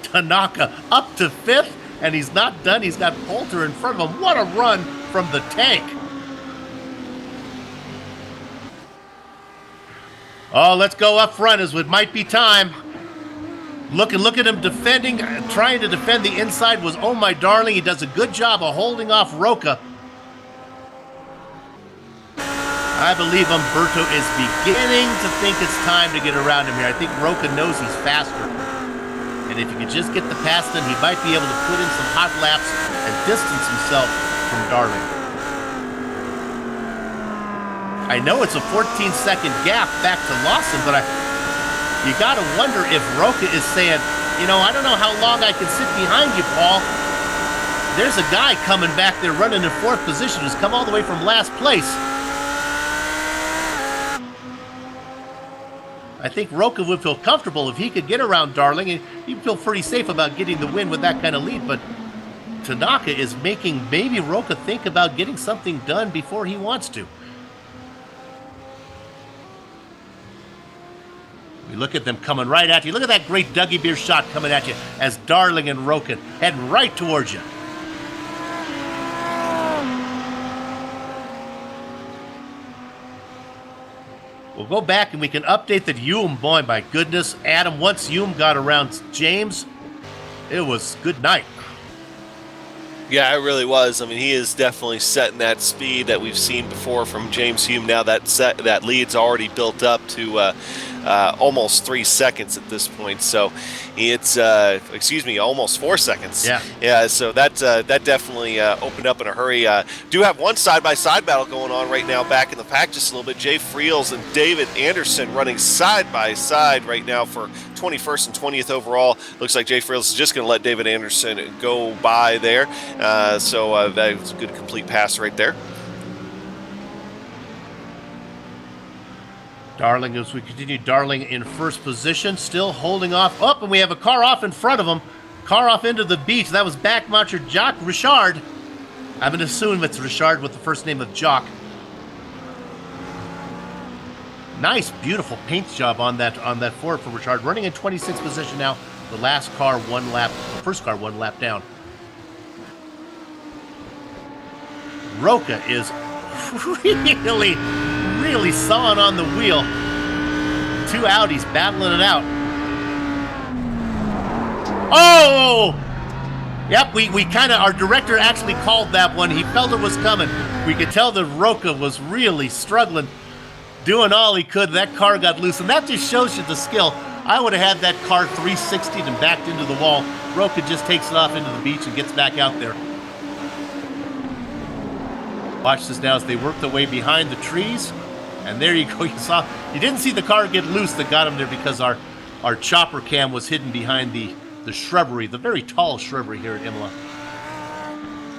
Tanaka up to 5th, and he's not done. He's got Poulter in front of him. What a run from the tank. Oh, let's go up front, as it might be time. Look at him defending, trying to defend the inside was Oh My Darling. He does a good job of holding off Roca. I believe Umberto is beginning to think it's time to get around him here. I think Roca knows he's faster. And if he could just get the pass done, he might be able to put in some hot laps and distance himself from Darling. I know it's a 14-second gap back to Lawson, but you got to wonder if Roca is saying, I don't know how long I can sit behind you, Paul. There's a guy coming back there running in 4th position who's come all the way from last place. I think Roca would feel comfortable if he could get around Darling, and he'd feel pretty safe about getting the win with that kind of lead, but Tanaka is making maybe Roca think about getting something done before he wants to. We look at them coming right at you. Look at that great Dougie Beer shot coming at you as Darling and Roca heading right towards you. We'll go back and we can update that Hume. Boy, my goodness, Adam, once Hume got around James, it was good night. Yeah, it really was. I mean, he is definitely setting that speed that we've seen before from James Hume. Now that lead's already built up to almost 3 seconds at this point. So it's almost 4 seconds. Yeah. So that definitely opened up in a hurry. Do have one side-by-side battle going on right now back in the pack just a little bit. Jay Friels and David Anderson running side-by-side right now for 21st and 20th overall. Looks like Jay Friels is just going to let David Anderson go by there. So that was a good complete pass right there. Darling, as we continue, Darling in 1st position, still holding off. Up, and we have a car off in front of him. Car off into the beach. That was backmarcher Jacques Richard. I'm going to assume it's Richard with the first name of Jock. Nice, beautiful paint job on that Ford for Richard. Running in 26th position now. The first car 1 lap down. Roca is really sawing on the wheel. 2 Audis battling it out. Oh! Yep, we kind of, our director actually called that one. He felt it was coming. We could tell that Roca was really struggling, doing all he could. That car got loose, and that just shows you the skill. I would have had that car 360'd and backed into the wall. Roca just takes it off into the beach and gets back out there. Watch this now as they work their way behind the trees. And there you go. You didn't see the car get loose that got him there because our chopper cam was hidden behind the shrubbery, the very tall shrubbery here at Imola.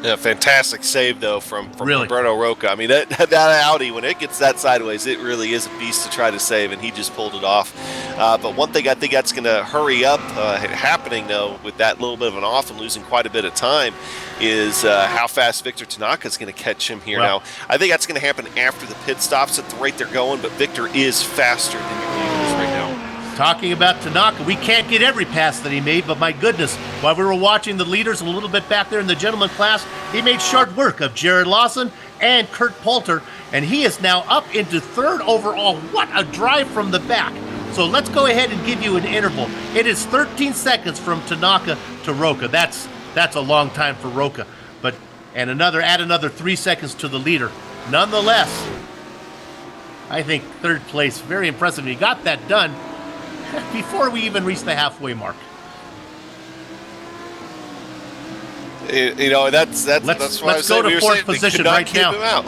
Yeah, fantastic save, though, from Really? Roberto Roca. I mean, that Audi, when it gets that sideways, it really is a beast to try to save, and he just pulled it off. But one thing I think that's going to hurry up happening, though, with that little bit of an off and losing quite a bit of time, is how fast Victor Tanaka is going to catch him here. Well, now, I think that's going to happen after the pit stops at the rate they're going, but Victor is faster than your leaders right now. Talking about Tanaka, we can't get every pass that he made, but my goodness, while we were watching the leaders a little bit back there in the gentleman class, he made short work of Jared Lawson and Kurt Poulter, and he is now up into third overall. What a drive from the back. So let's go ahead and give you an interval. It is 13 seconds from Tanaka to Roca. That's a long time for Roca. Add another 3 seconds to the leader. Nonetheless, I think third place, very impressive. He got that done before we even reached the halfway mark. You know, that's why Let's I was go saying to we were fourth saying they position could not right keep now. him out.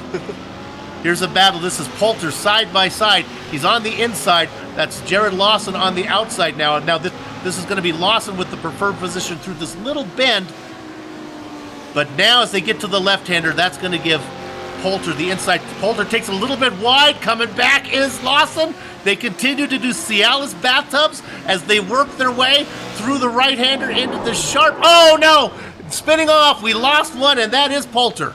Here's a battle. This is Poulter side by side. He's on the inside. That's Jared Lawson on the outside now. Now this is going to be Lawson with the preferred position through this little bend. But now as they get to the left-hander, that's going to give Poulter the inside. Poulter takes a little bit wide. Coming back is Lawson. They continue to do Cialis bathtubs as they work their way through the right-hander into the sharp. Oh, no! Spinning off. We lost one, and that is Poulter.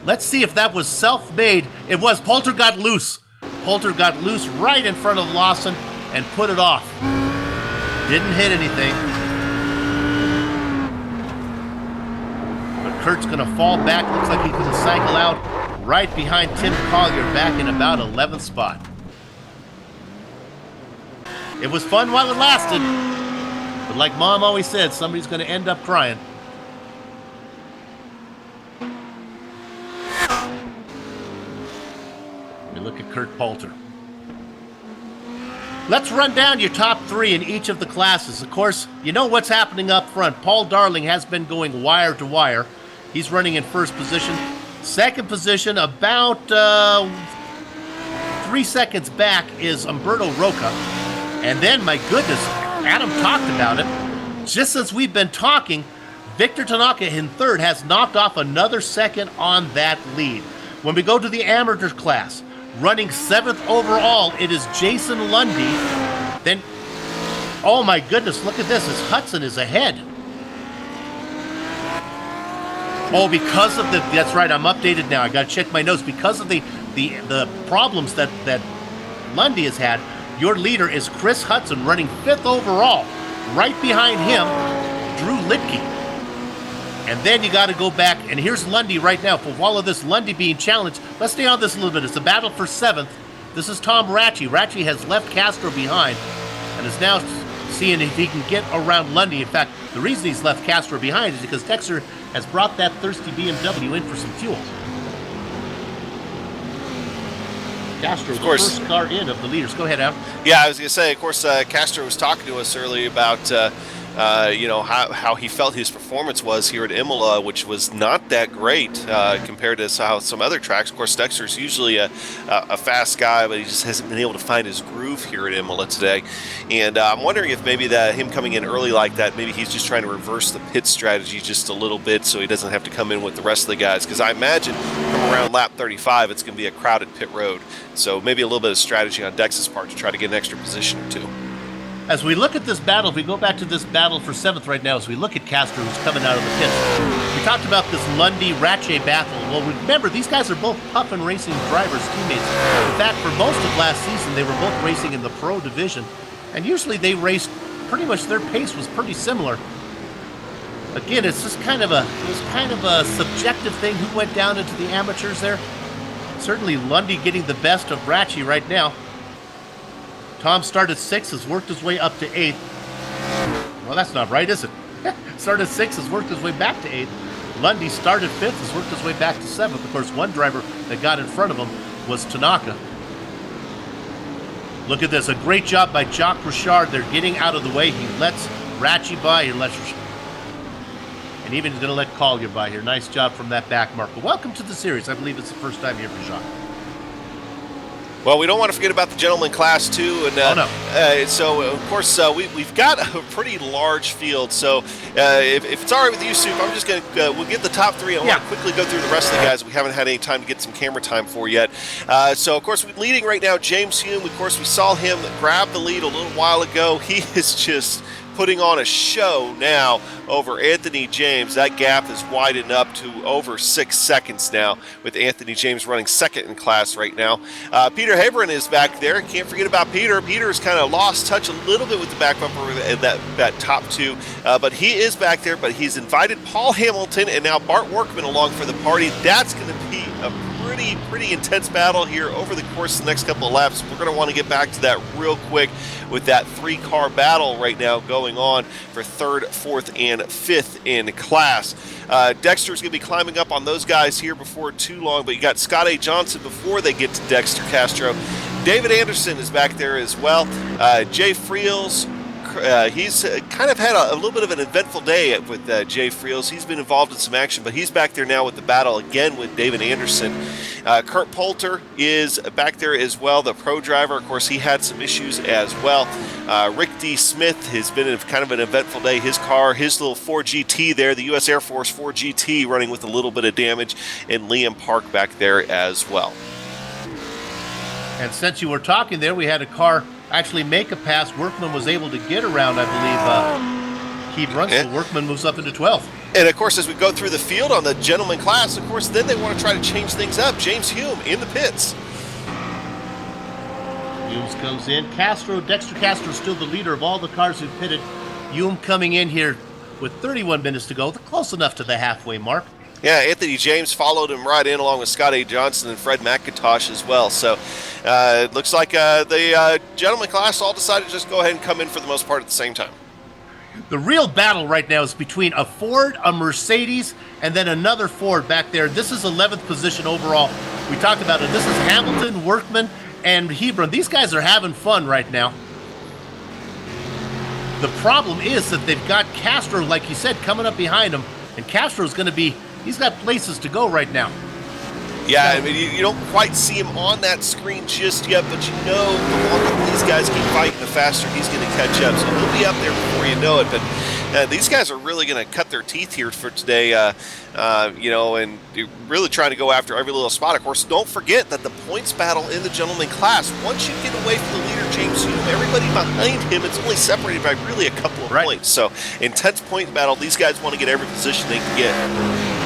Let's see if that was self-made. It was. Poulter got loose. Poulter got loose right in front of Lawson and put it off. Didn't hit anything. But Kurt's going to fall back. Looks like he's going to cycle out right behind Tim Collier, back in about 11th spot. It was fun while it lasted. But like Mom always said, somebody's going to end up crying. We look at Kurt Poulter. Let's run down your top three in each of the classes. Of course, you know what's happening up front. Paul Darling has been going wire to wire. He's running in first position. Second position, about 3 seconds back, is Umberto Roca. And then, my goodness, Adam talked about it. Just since we've been talking, Victor Tanaka in third has knocked off another second on that lead. When we go to the amateur class, running 7th overall, it is Jason Lundy. Then, oh my goodness, look at this, as Hudson is ahead. Oh, because of that's right, I'm updated now. I got to check my notes. Because of the problems that Lundy has had, your leader is Chris Hudson, running 5th overall. Right behind him, Drew Litke. And then you got to go back, and here's Lundy right now. For all of this Lundy being challenged, let's stay on this a little bit. It's a battle for 7th. This is Tom Ratchie. Ratchie has left Castro behind and is now seeing if he can get around Lundy. In fact, the reason he's left Castro behind is because Dexter has brought that thirsty BMW in for some fuel. Castro, the first car in of the leaders. Go ahead, Al. Yeah, I was going to say, of course, Castro was talking to us earlier about how he felt his performance was here at Imola, which was not that great compared to how some other tracks. Of course, Dexter's usually a fast guy, but he just hasn't been able to find his groove here at Imola today. And I'm wondering if maybe him coming in early like that, maybe he's just trying to reverse the pit strategy just a little bit so he doesn't have to come in with the rest of the guys. Because I imagine from around lap 35, it's going to be a crowded pit road. So maybe a little bit of strategy on Dex's part to try to get an extra position or two. As we look at this battle, if we go back to this battle for 7th right now, as we look at Castro, who's coming out of the pits, we talked about this Lundy-Ratche battle. Well, remember, these guys are both Puffin Racing drivers, teammates. In fact, for most of last season, they were both racing in the pro division, and usually they raced pretty much, their pace was pretty similar. Again, it's just kind of a subjective thing. Who went down into the amateurs there? Certainly Lundy getting the best of Ratchie right now. Tom started 6th, has worked his way up to 8th. Well, that's not right, is it? Started 6th, has worked his way back to 8th. Lundy started 5th, has worked his way back to 7th. Of course, one driver that got in front of him was Tanaka. Look at this, a great job by Jacques Richard. They're getting out of the way. He lets Ratchie by, and even he's going to let Collier by here. Nice job from that back marker. Welcome to the series. I believe it's the first time here for Jacques. Well, we don't want to forget about the gentleman class, too. And so, of course, we've got a pretty large field. So if it's all right with you, Soup, I'm just going to we'll get the top 3. I want to quickly go through the rest of the guys. We haven't had any time to get some camera time for yet. So, of course, we're leading right now, James Hume. Of course, we saw him grab the lead a little while ago. He is just putting on a show now over Anthony James. That gap is widened up to over 6 seconds now, with Anthony James running second in class right now. Peter Haberin is back there. Can't forget about Peter. Peter's kind of lost touch a little bit with the back bumper in that top 2, but he is back there. But he's invited Paul Hamilton and now Bart Workman along for the party. That's going to be a pretty intense battle here over the course of the next couple of laps. We're going to want to get back to that real quick with that 3-car battle right now going on for 3rd, 4th, and 5th in class. Dexter's going to be climbing up on those guys here before too long, but you got Scott A. Johnson before they get to Dexter Castro. David Anderson is back there as well. Jay Friels, he's kind of had a little bit of an eventful day with Jay Friels. He's been involved in some action, but he's back there now with the battle again with David Anderson. Kurt Poulter is back there as well, the pro driver. Of course, he had some issues as well. Rick D. Smith has been kind of an eventful day. His car, his little 4GT there, the U.S. Air Force 4GT, running with a little bit of damage, and Liam Park back there as well. And since you were talking there, we had a car actually make a pass. Workman was able to get around, I believe, Keith Runsell. Workman moves up into 12th. And, of course, as we go through the field on the gentleman class, of course, then they want to try to change things up. James Hume in the pits. Hume comes in. Dexter Castro still the leader of all the cars who pitted. Hume coming in here with 31 minutes to go, close enough to the halfway mark. Yeah, Anthony James followed him right in along with Scott A. Johnson and Fred McIntosh as well. So it looks like the gentleman class all decided to just go ahead and come in for the most part at the same time. The real battle right now is between a Ford, a Mercedes, and then another Ford back there. This is 11th position overall. We talked about it. This is Hamilton, Workman, and Hebron. These guys are having fun right now. The problem is that they've got Castro, like you said, coming up behind them, and Castro's going to be, he's got places to go right now. Yeah, I mean, you don't quite see him on that screen just yet, but you know the longer these guys keep fighting, the faster he's going to catch up. So he'll be up there before you know it. But these guys are really going to cut their teeth here for today, and really trying to go after every little spot. Of course, don't forget that the points battle in the gentleman class, once you get away from the leader, James Hume, everybody behind him, it's only separated by really a couple of points. So intense point battle. These guys want to get every position they can get.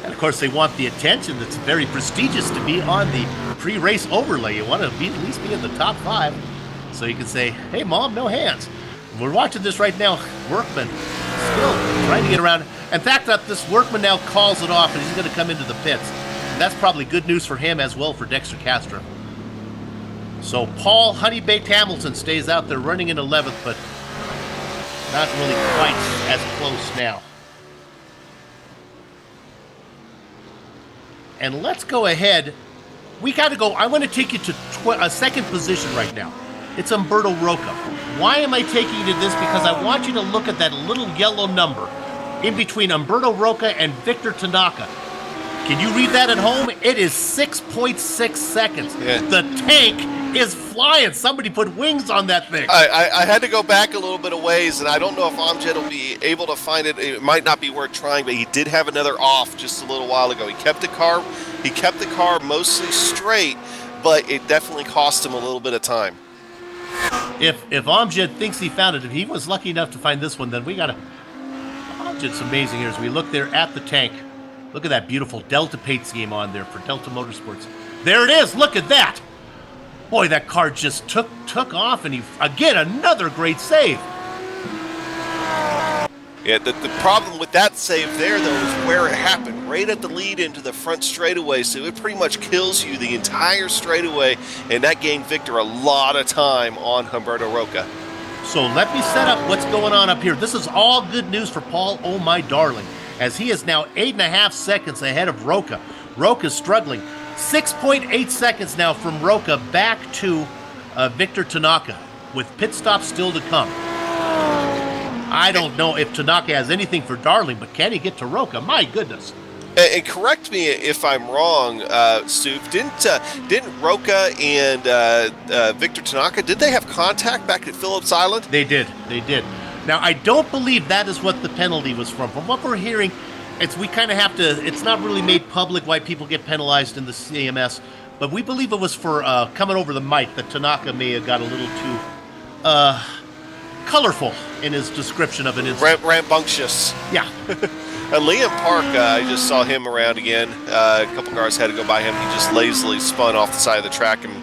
And of course, they want the attention. That's very prestigious to be on the pre-race overlay. You want to at least be in the top 5, so you can say, "Hey, Mom, no hands." And we're watching this right now. Workman still trying to get around. In fact, this Workman now calls it off, and he's going to come into the pits. And that's probably good news for him as well for Dexter Castro. So Paul Honeybaked Hamilton stays out there running in 11th, but not really quite as close now. And let's go ahead. We got to go. I want to take you to a second position right now. It's Umberto Roca. Why am I taking you to this? Because I want you to look at that little yellow number in between Umberto Roca and Victor Tanaka. Can you read that at home? It is 6.6 seconds. Yeah. The tank is flying. Somebody put wings on that thing. I had to go back a little bit of ways, and I don't know if Amjad will be able to find it. It might not be worth trying, but he did have another off just a little while ago. He kept the car mostly straight, but it definitely cost him a little bit of time. If Amjad thinks he found it, if he was lucky enough to find this one, then we got to... Amjad's amazing here as we look there at the tank. Look at that beautiful Delta paint scheme on there for Delta Motorsports. There it is. Look at that. Boy, that car just took off, and again, another great save. Yeah, the problem with that save there, though, is where it happened, right at the lead into the front straightaway, so it pretty much kills you the entire straightaway, and that gained Victor a lot of time on Humberto Roca. So let me set up what's going on up here. This is all good news for Paul, oh my darling, as he is now 8.5 seconds ahead of Roca. Roca's struggling. 6.8 seconds now from Roca back to Victor Tanaka, with pit stops still to come. I don't know if Tanaka has anything for Darling, but can he get to Roca? My goodness. And correct me if I'm wrong, Soup. Didn't Roca and Victor Tanaka, did they have contact back at Phillips Island? They did. Now, I don't believe that is what the penalty was from. From what we're hearing, we kind of have to, it's not really made public why people get penalized in the CMS, but we believe it was for coming over the mic that Tanaka may have got a little too colorful in his description of an incident. Rambunctious. Yeah. Liam Park, I just saw him around again. A couple cars had to go by him. He just lazily spun off the side of the track and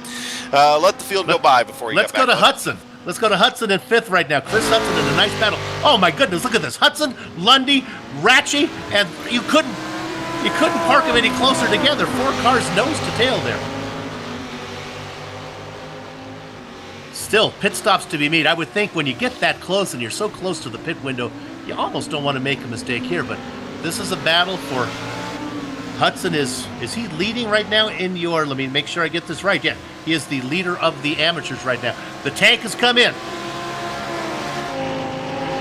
let the field go by before he got back. Let's go to Hudson. Let's go to Hudson in 5th right now. Chris Hudson in a nice battle. Oh my goodness, look at this. Hudson, Lundy, Ratchie, and you couldn't park them any closer together. 4 cars nose to tail there. Still, pit stops to be made. I would think when you get that close and you're so close to the pit window, you almost don't want to make a mistake here, but this is a battle for Hudson. Is he leading right now in your, let me make sure I get this right. Yeah, he is the leader of the amateurs right now. The tank has come in.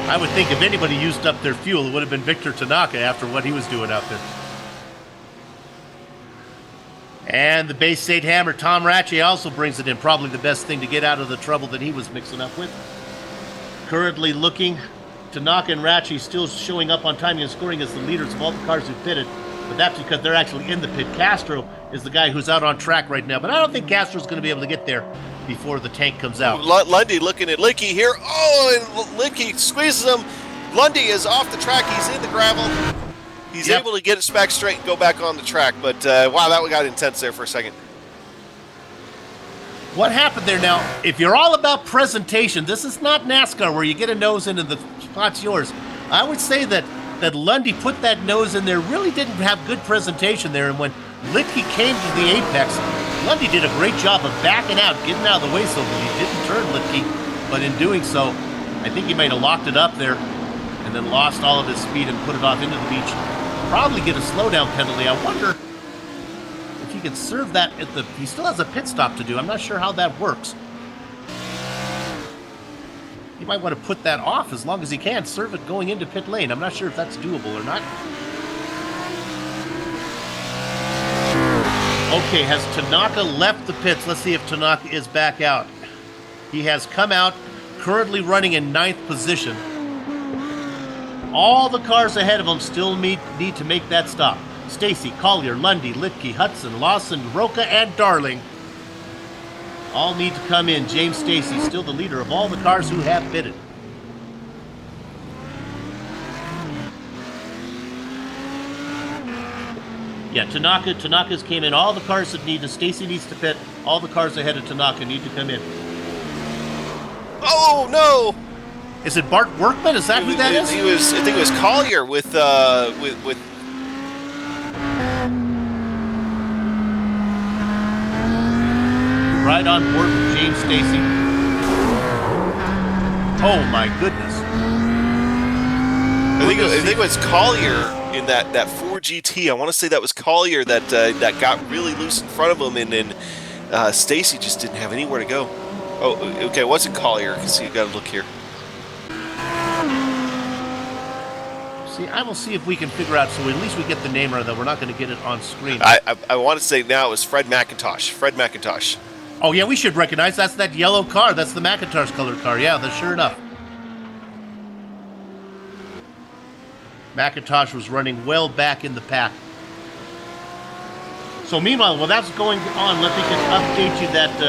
I would think if anybody used up their fuel, it would have been Victor Tanaka after what he was doing out there. And the Bay State Hammer, Tom Ratchie, also brings it in. Probably the best thing to get out of the trouble that he was mixing up with. Currently looking, Tanaka and Ratchie still showing up on timing and scoring as the leaders of all the cars who pitted. But that's because they're actually in the pit. Castro is the guy who's out on track right now. But I don't think Castro's going to be able to get there before the tank comes out. Lundy looking at Licky here. Oh, and Licky squeezes him. Lundy is off the track. He's in the gravel. He's able to get it back straight and go back on the track. But, wow, that one got intense there for a second. What happened there now, if you're all about presentation, this is not NASCAR where you get a nose in and the spot's yours. I would say that Lundy put that nose in there, really didn't have good presentation there, and when Licky came to the apex, Lundy did a great job of backing out, getting out of the way so that he didn't turn Licky, but in doing so, I think he might have locked it up there and then lost all of his speed and put it off into the beach. Probably get a slowdown penalty. I wonder if he can serve that at the, he still has a pit stop to do. I'm not sure how that works. He might want to put that off as long as he can, serve it going into pit lane. I'm not sure if that's doable or not. Okay, has Tanaka left the pits? Let's see if Tanaka is back out. He has come out, currently running in 9th position. All the cars ahead of him still need to make that stop. Stacy, Collier, Lundy, Litke, Hudson, Lawson, Roca, and Darling all need to come in. James Stacy, still the leader of all the cars who have pitted. Yeah, Tanaka's came in. All the cars that need to, Stacy needs to pit. All the cars ahead of Tanaka need to come in. Oh, no! Is it Bart Workman? Is that who that is? I think it was Collier with right on board with James Stacy. Oh my goodness. I think it was Collier in that 4GT. I want to say that was Collier that got really loose in front of him, and then Stacy just didn't have anywhere to go. Oh, okay, it wasn't Collier, because you got to look here. See, I will see if we can figure out, so at least we get the name right, though. We're not going to get it on screen. I want to say now it was Fred McIntosh. Fred McIntosh. Oh, yeah, we should recognize that's that yellow car. That's the McIntosh colored car. Yeah, that's sure enough. McIntosh was running well back in the pack. So meanwhile, while that's going on, let me just update you that,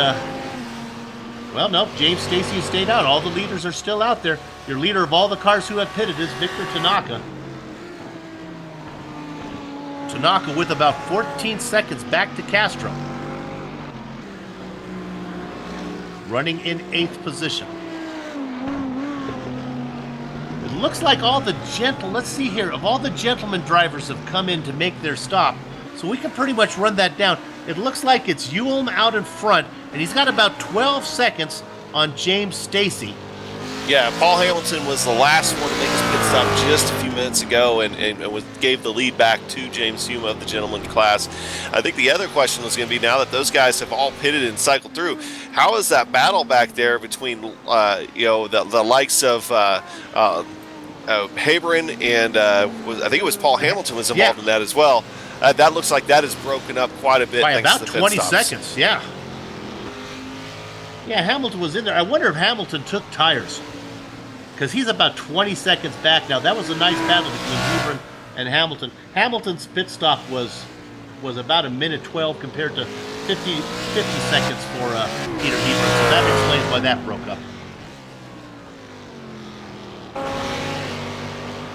well, no, James Stacy has stayed out. All the leaders are still out there. Your leader of all the cars who have pitted is Victor Tanaka. Tanaka with about 14 seconds back to Castro. Running in 8th position. It looks like all the let's see here, of all the gentleman drivers have come in to make their stop. So we can pretty much run that down. It looks like it's Ulm out in front, and he's got about 12 seconds on James Stacy. Yeah, Paul Hamilton was the last one to make his pit stop just a few minutes ago and gave the lead back to James Hume of the gentleman class. I think the other question was going to be, now that those guys have all pitted and cycled through, how is that battle back there between the likes of Haberin and I think it was Paul Hamilton was involved in that as well. That looks like that is broken up quite a bit by thanks about to the pit 20 stops. seconds. Yeah, Hamilton was in there. I wonder if Hamilton took tires, because he's about 20 seconds back now. That was a nice battle between Hebron and Hamilton. Hamilton's pit stop was about 1:12 compared to 50 seconds for Peter Hebron. So that explains why that broke up.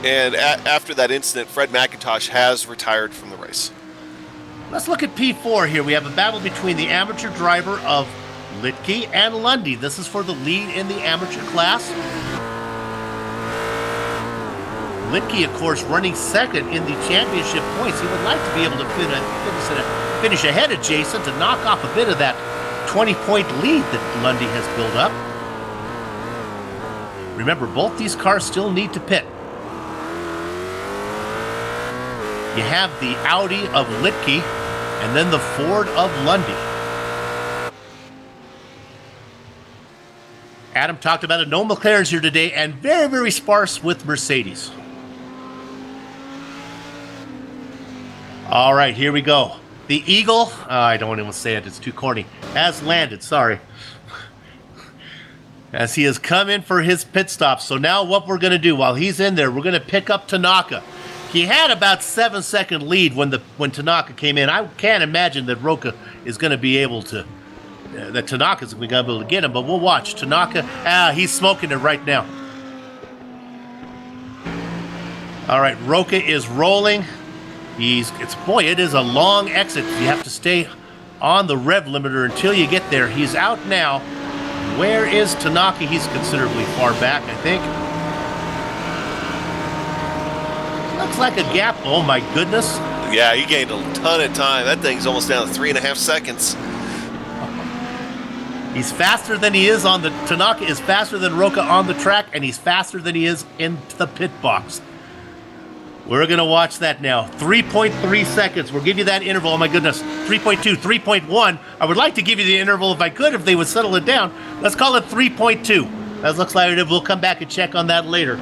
And after that incident, Fred McIntosh has retired from the race. Let's look at P4 here. We have a battle between the amateur driver of Litke and Lundy. This is for the lead in the amateur class. Litke, of course, running second in the championship points. He would like to be able to finish ahead of Jason to knock off a bit of that 20-point lead that Lundy has built up. Remember, both these cars still need to pit. You have the Audi of Litke and then the Ford of Lundy. Adam talked about it. No McLarens here today, and very, very sparse with Mercedes. All right, here we go. The Eagle, I don't even say it, it's too corny, has landed, sorry. As he has come in for his pit stop. So now what we're going to do while he's in there, we're going to pick up Tanaka. He had about 7-second lead when Tanaka came in. I can't imagine that Roca is going to be able to, that Tanaka's going to be able to get him, but we'll watch. Tanaka, he's smoking it right now. All right, Roca is rolling. It is a long exit. You have to stay on the rev limiter until you get there. He's out now. Where is Tanaka? He's considerably far back, I think. Looks like a gap. Oh my goodness. Yeah, he gained a ton of time. That thing's almost down to 3.5 seconds. He's faster than he is on the... Tanaka is faster than Roca on the track, and he's faster than he is in the pit box. We're going to watch that now. 3.3 seconds. We'll give you that interval. Oh, my goodness. 3.2, 3.1. I would like to give you the interval if I could, if they would settle it down. Let's call it 3.2. That looks like it. We'll come back and check on that later.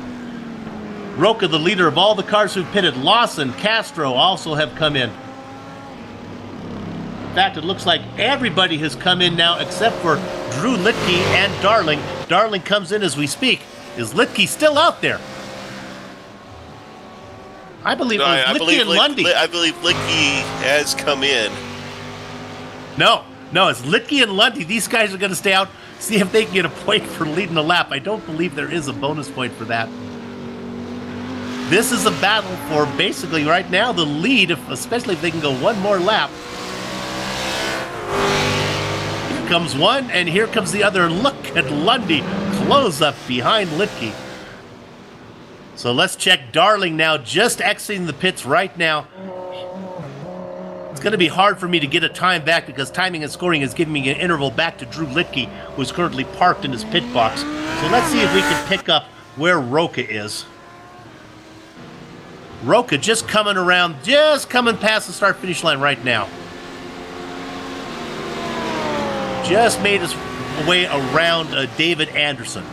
Roca, the leader of all the cars who pitted. Lawson, Castro also have come in. In fact, it looks like everybody has come in now except for Drew Litke and Darling. Darling comes in as we speak. Is Litke still out there? I believe it was Litke and Lundy. I believe Litke has come in. No, it's Litke and Lundy. These guys are going to stay out, see if they can get a point for leading the lap. I don't believe there is a bonus point for that. This is a battle for basically right now the lead, especially if they can go one more lap. Here comes one, and here comes the other. Look at Lundy close up behind Litke. So let's check Darling now, just exiting the pits right now. It's going to be hard for me to get a time back because timing and scoring is giving me an interval back to Drew Litke, who's currently parked in his pit box. So let's see if we can pick up where Roca is. Roca just coming around, just coming past the start-finish line right now. Just made his way around David Anderson.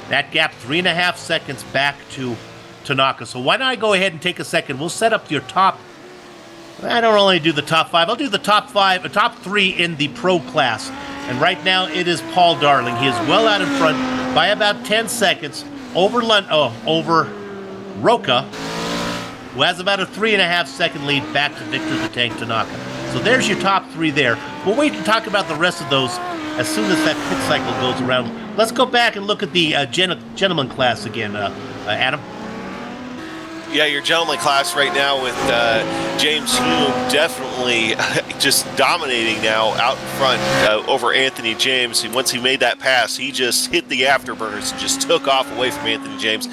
That gap 3.5 seconds back to Tanaka. So why don't I go ahead and take a second? We'll set up your top. I don't only do the top 5. I'll do the top 3 in the pro class. And right now it is Paul Darling. He is well out in front by about 10 seconds over Roca, who has about a 3.5 second lead back to Victor the Tank Tanaka. So there's your top 3 there. We'll wait to talk about the rest of those as soon as that pit cycle goes around. Let's go back and look at the gentleman class again, Adam. Yeah, your gentleman class right now with James Hume definitely just dominating now out in front over Anthony James. Once he made that pass, he just hit the afterburners and just took off away from Anthony James.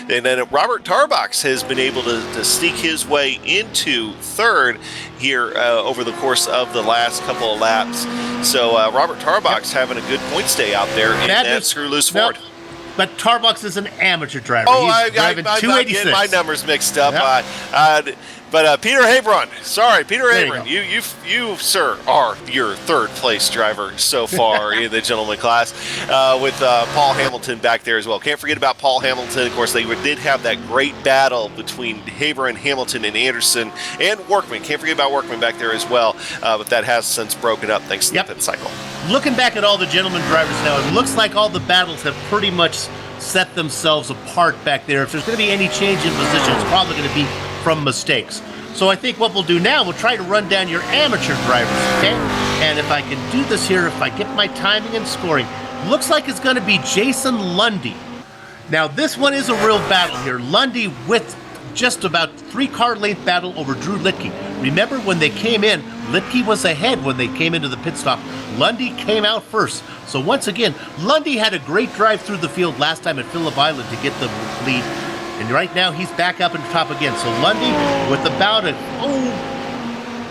And then Robert Tarbox has been able to sneak his way into third here over the course of the last couple of laps. So Robert Tarbox having a good point stay out there in that screw-loose Ford. But Tarbox is an amateur driver. Oh, He's driving I'm not 286. getting my numbers mixed up. Yep. But Peter Habron, sorry, Peter There you Habron, you, sir, are your third place driver so far in the gentleman class, with Paul Hamilton back there as well. Can't forget about Paul Hamilton. Of course, they did have that great battle between Habron, Hamilton, and Anderson, and Workman. Can't forget about Workman back there as well, but that has since broken up thanks to the pit cycle. Looking back at all the gentleman drivers now, it looks like all the battles have pretty much set themselves apart back there. If there's going to be any change in position, it's probably going to be from mistakes. So I think what we'll do now, we'll try to run down your amateur drivers, okay? And if I can do this here, if I get my timing and scoring, looks like it's going to be Jason Lundy. Now this one is a real battle here. Lundy with just about 3-car length battle over Drew Litke. Remember when they came in, Litke was ahead when they came into the pit stop. Lundy came out first. So once again, Lundy had a great drive through the field last time at Phillip Island to get the lead. And right now he's back up in the top again. So Lundy with about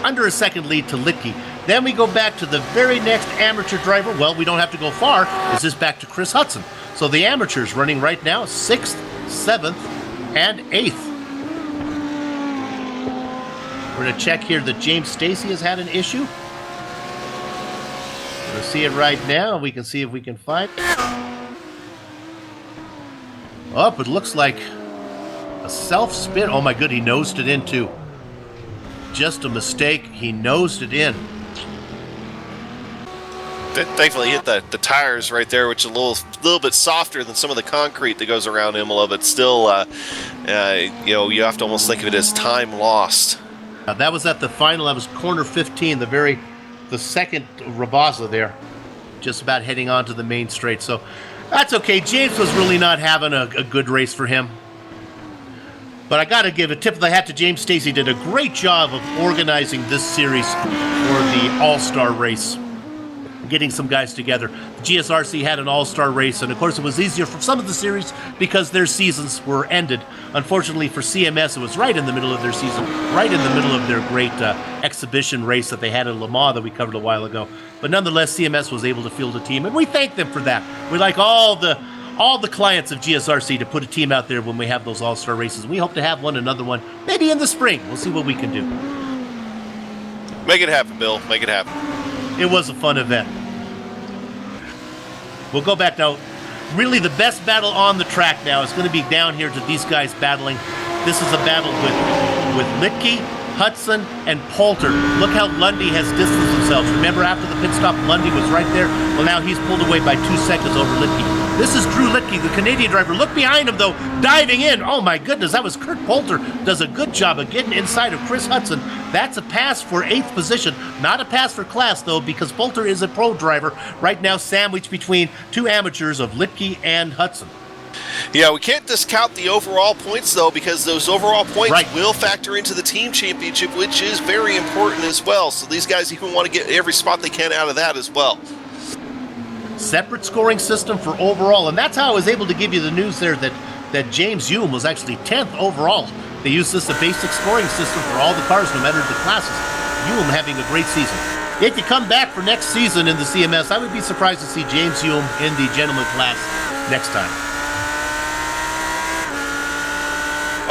under a second lead to Litke. Then we go back to the very next amateur driver. Well, we don't have to go far. This is back to Chris Hudson. So the amateurs running right now, 6th, 7th, and 8th. We're going to check here that James Stacy has had an issue. We're going to see it right now. We can see if we can find it. Oh, it looks like a self-spin. Oh my good, he nosed it in too. Just a mistake. He nosed it in. Thankfully, he hit the tires right there, which is a little bit softer than some of the concrete that goes around Imola, but still, you have to almost think of it as time lost. That was at the final. That was corner 15, the second Rabasa there, just about heading on to the main straight. So that's okay. James was really not having a good race for him. But I got to give a tip of the hat to James Stacy. Did a great job of organizing this series for the All-Star race, getting some guys together. The GSRC had an all-star race, and of course it was easier for some of the series because their seasons were ended. Unfortunately for CMS, it was right in the middle of their season, right in the middle of their great exhibition race that they had in Le Mans that we covered a while ago. But nonetheless, CMS was able to field a team, and we thank them for that. We like all the clients of GSRC to put a team out there when we have those all-star races. We hope to have another one, maybe in the spring. We'll see what we can do. Make it happen, Bill. Make it happen. It was a fun event. We'll go back now. Really, the best battle on the track now is going to be down here to these guys battling. This is a battle with Litke, Hudson, and Poulter. Look how Lundy has distanced themselves. Remember, after the pit stop, Lundy was right there. Well, now he's pulled away by 2 seconds over Litke. This is Drew Litke, the Canadian driver. Look behind him, though, diving in. Oh, my goodness, that was Kurt Poulter. Does a good job of getting inside of Chris Hudson. That's a pass for 8th position. Not a pass for class, though, because Poulter is a pro driver. Right now, sandwiched between 2 amateurs of Litke and Hudson. Yeah, we can't discount the overall points, though, because those overall points will factor into the team championship, which is very important as well. So these guys even want to get every spot they can out of that as well. Separate scoring system for overall, and that's how I was able to give you the news there that James Hume was actually 10th overall. They used this a basic scoring system for all the cars, no matter the classes. Hume having a great season. If you come back for next season in the CMS, I would be surprised to see James Hume in the gentleman class next time.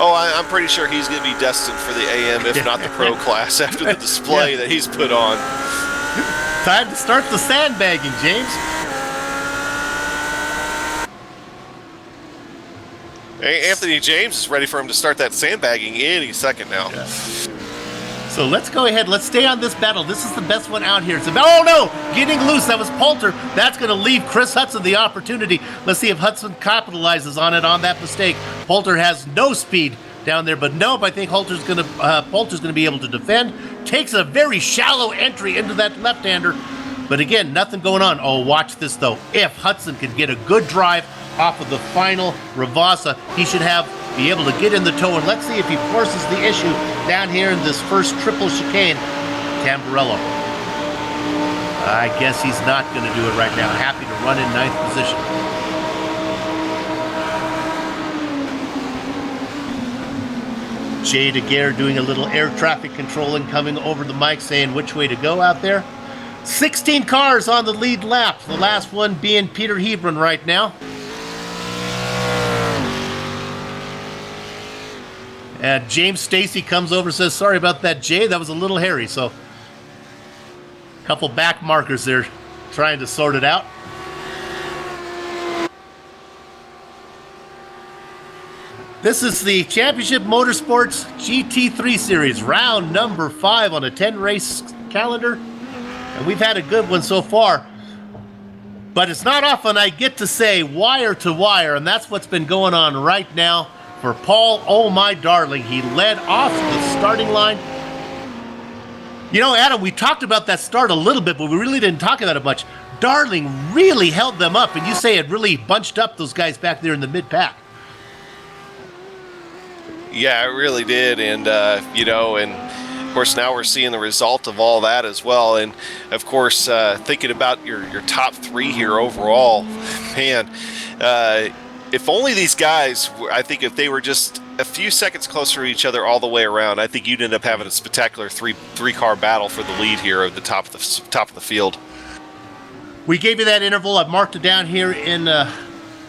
Oh, I'm pretty sure he's going to be destined for the AM, if not the pro class, after the display that he's put on. Time to start the sandbagging, James. Hey, Anthony James is ready for him to start that sandbagging any second now. Yeah. So let's go ahead. Let's stay on this battle. This is the best one out here. It's about, oh no, getting loose. That was Poulter. That's going to leave Chris Hudson the opportunity. Let's see if Hudson capitalizes on it, on that mistake. Poulter has no speed down there, but nope. I think Poulter's going to be able to defend. Takes a very shallow entry into that left-hander. But again, nothing going on. Oh, watch this though. If Hudson can get a good drive off of the final Ravasa, he should be able to get in the toe, and let's see if he forces the issue down here in this first triple chicane. Tamburello. I guess he's not going to do it right now. Happy to run in 9th position. Jay Daguerre doing a little air traffic controlling, coming over the mic saying which way to go out there. 16 cars on the lead lap. The last one being Peter Hebron right now. And James Stacy comes over and says, sorry about that, Jay. That was a little hairy. So a couple back markers there trying to sort it out. This is the Championship Motorsports GT3 Series, round number 5 on a 10-race calendar. And we've had a good one so far. But it's not often I get to say wire to wire, and that's what's been going on right now for Paul, oh my darling. He led off the starting line. You know, Adam, we talked about that start a little bit, but we really didn't talk about it much. Darling really held them up, and you say it really bunched up those guys back there in the mid-pack. Yeah, it really did. And, you know, and of course now we're seeing the result of all that as well. And of course, thinking about your top 3 here overall, man, if only these guys, I think if they were just a few seconds closer to each other all the way around, I think you'd end up having a spectacular three-car battle for the lead here at the top of the field. We gave you that interval. I've marked it down here in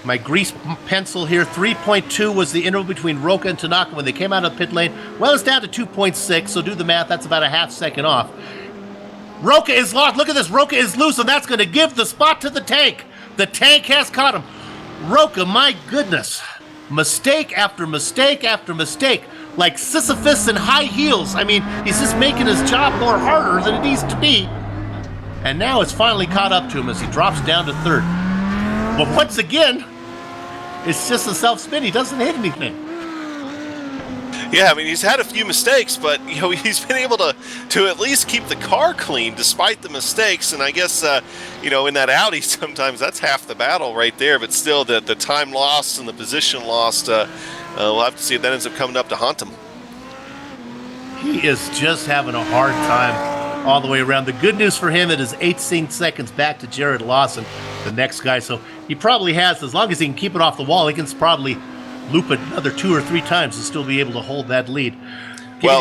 my grease pencil here. 3.2 was the interval between Roca and Tanaka when they came out of the pit lane. Well, it's down to 2.6, so do the math. That's about a half second off. Roca is lost. Look at this. Roca is loose, and that's going to give the spot to the tank. The tank has caught him. Roca, my goodness. Mistake after mistake after mistake. Like Sisyphus in high heels. I mean, he's just making his job more harder than it needs to be. And now it's finally caught up to him as he drops down to 3rd. But once again, it's just a self-spin. He doesn't hit anything. Yeah, I mean, he's had a few mistakes, but, you know, he's been able to at least keep the car clean despite the mistakes. And I guess, you know, in that Audi, sometimes that's half the battle right there. But still, the time lost and the position lost, we'll have to see if that ends up coming up to haunt him. He is just having a hard time all the way around. The good news for him, it is 18 seconds back to Jared Lawson, the next guy. So he probably has, as long as he can keep it off the wall, he can probably loop it another 2 or 3 times and still be able to hold that lead. Go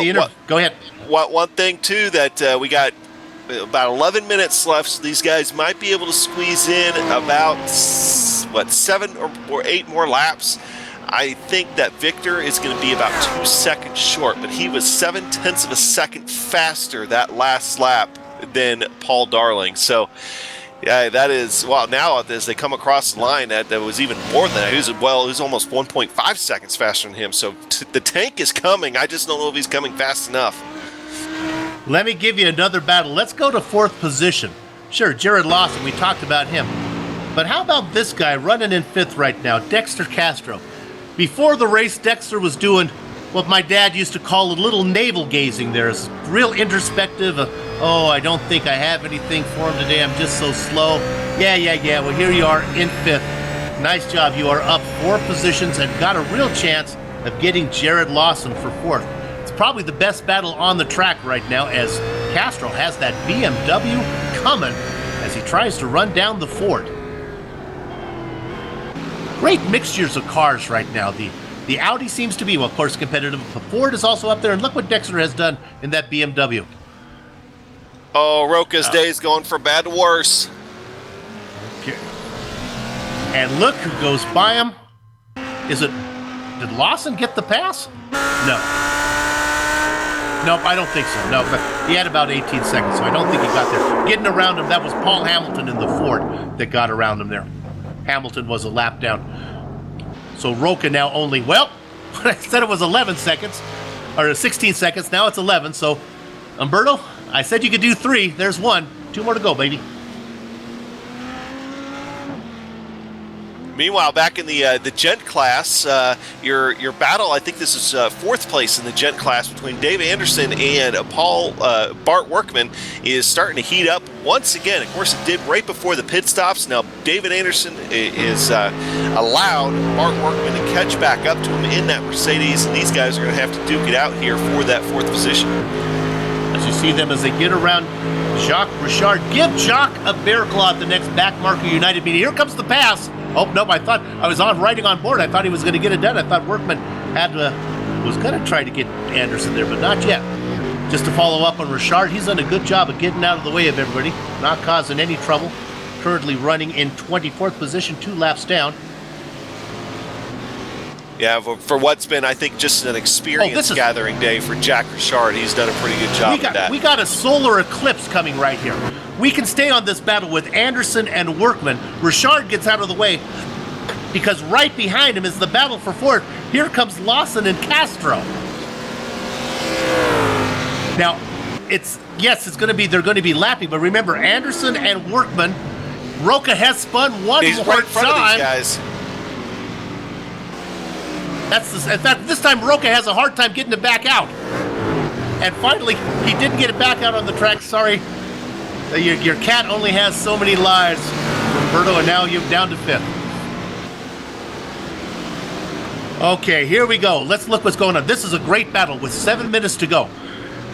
ahead. One thing, too, that we got about 11 minutes left, so these guys might be able to squeeze in about, 7 or 8 more laps. I think that Victor is going to be about 2 seconds short, but he was 0.7 of a second faster that last lap than Paul Darling. So, yeah, that is, well, now as they come across the line, that was even more than that. He was almost 1.5 seconds faster than him. So the tank is coming. I just don't know if he's coming fast enough. Let me give you another battle. Let's go to 4th position. Sure, Jared Lawson, we talked about him. But how about this guy running in 5th right now, Dexter Castro? Before the race, Dexter was doing what my dad used to call a little navel gazing there. It's real introspective. Oh, I don't think I have anything for him today. I'm just so slow. Yeah. Well, here you are in 5th. Nice job. You are up 4 positions and got a real chance of getting Jared Lawson for 4th. It's probably the best battle on the track right now as Castro has that BMW coming as he tries to run down the Ford. Great mixtures of cars right now. The Audi seems to be, well, of course, competitive. The Ford is also up there, and look what Dexter has done in that BMW. Oh, Roca's day is going from bad to worse. Okay. And look who goes by him. Did Lawson get the pass? No. Nope, I don't think so. No, but he had about 18 seconds, so I don't think he got there. Getting around him, that was Paul Hamilton in the Ford that got around him there. Hamilton was a lap down. So Roca now only, well, I said it was 11 seconds, or 16 seconds, now it's 11. So, Umberto, I said you could do 3. There's 1. 2 more to go, baby. Meanwhile, back in the gent class, your battle, I think this is 4th place in the gent class between Dave Anderson and Bart Workman is starting to heat up once again. Of course, it did right before the pit stops. Now, David Anderson is allowed Bart Workman to catch back up to him in that Mercedes, and these guys are going to have to duke it out here for that 4th position. As you see them as they get around Jacques Richard, give Jacques a bear claw at the next back marker United meeting. Here comes the pass. Oh, no, I thought I was riding on board. I thought he was going to get it done. I thought Workman was going to try to get Anderson there, but not yet. Just to follow up on Richard, he's done a good job of getting out of the way of everybody, not causing any trouble. Currently running in 24th position, 2 laps down. Yeah, for what's been, I think, just an experience gathering day for Jack Richard. He's done a pretty good job with that. We got a solar eclipse coming right here. We can stay on this battle with Anderson and Workman. Richard gets out of the way because right behind him is the battle for fourth. Here comes Lawson and Castro. Now, they're going to be lapping, but remember, Anderson and Workman, Roca has spun one He's more right in front time. of these guys. In fact, this time Roca has a hard time getting it back out. And finally, he didn't get it back out on the track. Sorry. Your cat only has so many lives, Roberto, and now you're down to fifth. Okay, here we go. Let's look what's going on. This is a great battle with 7 minutes to go.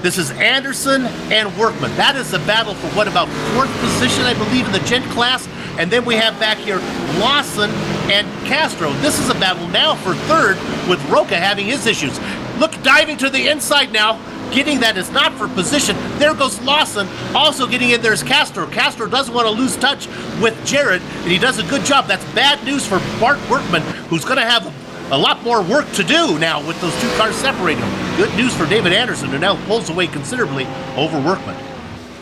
This is Anderson and Workman. That is a battle for what, about fourth position, I believe, in the gent class. And then we have back here Lawson and Castro. This is a battle now for third with Roca having his issues. Look, diving to the inside now, getting that is not for position. There goes Lawson, also getting in there is Castro. Castro doesn't want to lose touch with Jared, and he does a good job. That's bad news for Bart Workman, who's going to have a lot more work to do now with those two cars separating them. Good news for David Anderson, who now pulls away considerably over Workman.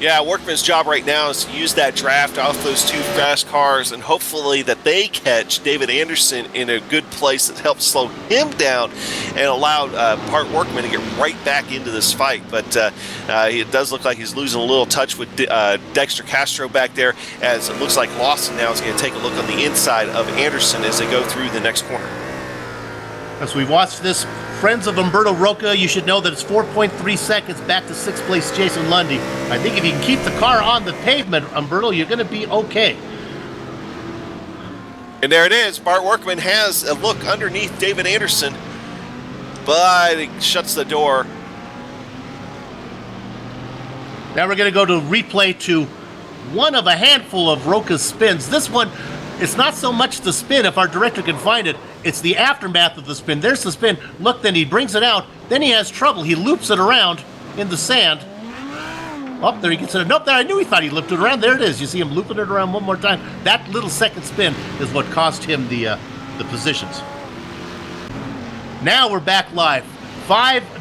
Yeah, Workman's job right now is to use that draft off those two fast cars and hopefully that they catch David Anderson in a good place that helps slow him down and allow Bart Workman to get right back into this fight. But it does look like he's losing a little touch with Dexter Castro back there, as it looks like Lawson now is going to take a look on the inside of Anderson as they go through the next corner. As we watch this, friends of Umberto Roca, you should know that it's 4.3 seconds back to 6th place Jason Lundy. I think if you can keep the car on the pavement, Umberto, you're going to be okay. And there it is. Bart Workman has a look underneath David Anderson, but he shuts the door. Now we're going to go to replay to one of a handful of Roca's spins. This one, it's not so much the spin, if our director can find it. It's the aftermath of the spin. There's the spin. Look, then he brings it out. Then he has trouble. He loops it around in the sand. Oh, there he gets it. Nope, there. I knew he thought he looped it around. There it is. You see him looping it around one more time. That little second spin is what cost him the positions. Now we're back live.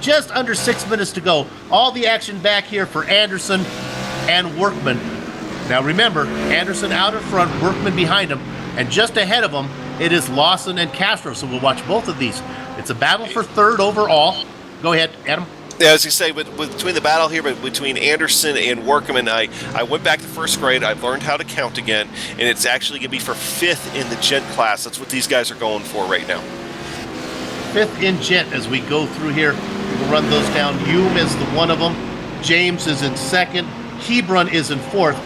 Just under 6 minutes to go. All the action back here for Anderson and Workman. Now remember, Anderson out in front, Workman behind him, and just ahead of him, it is Lawson and Castro, so we'll watch both of these. It's a battle for third overall. Go ahead, Adam. Yeah, as you say, between the battle here, between Anderson and Workman, I went back to first grade. I learned how to count again, and it's actually going to be for fifth in the gent class. That's what these guys are going for right now. Fifth in gent as we go through here. We'll run those down. Hume is the one of them. James is in second. Hebron is in fourth.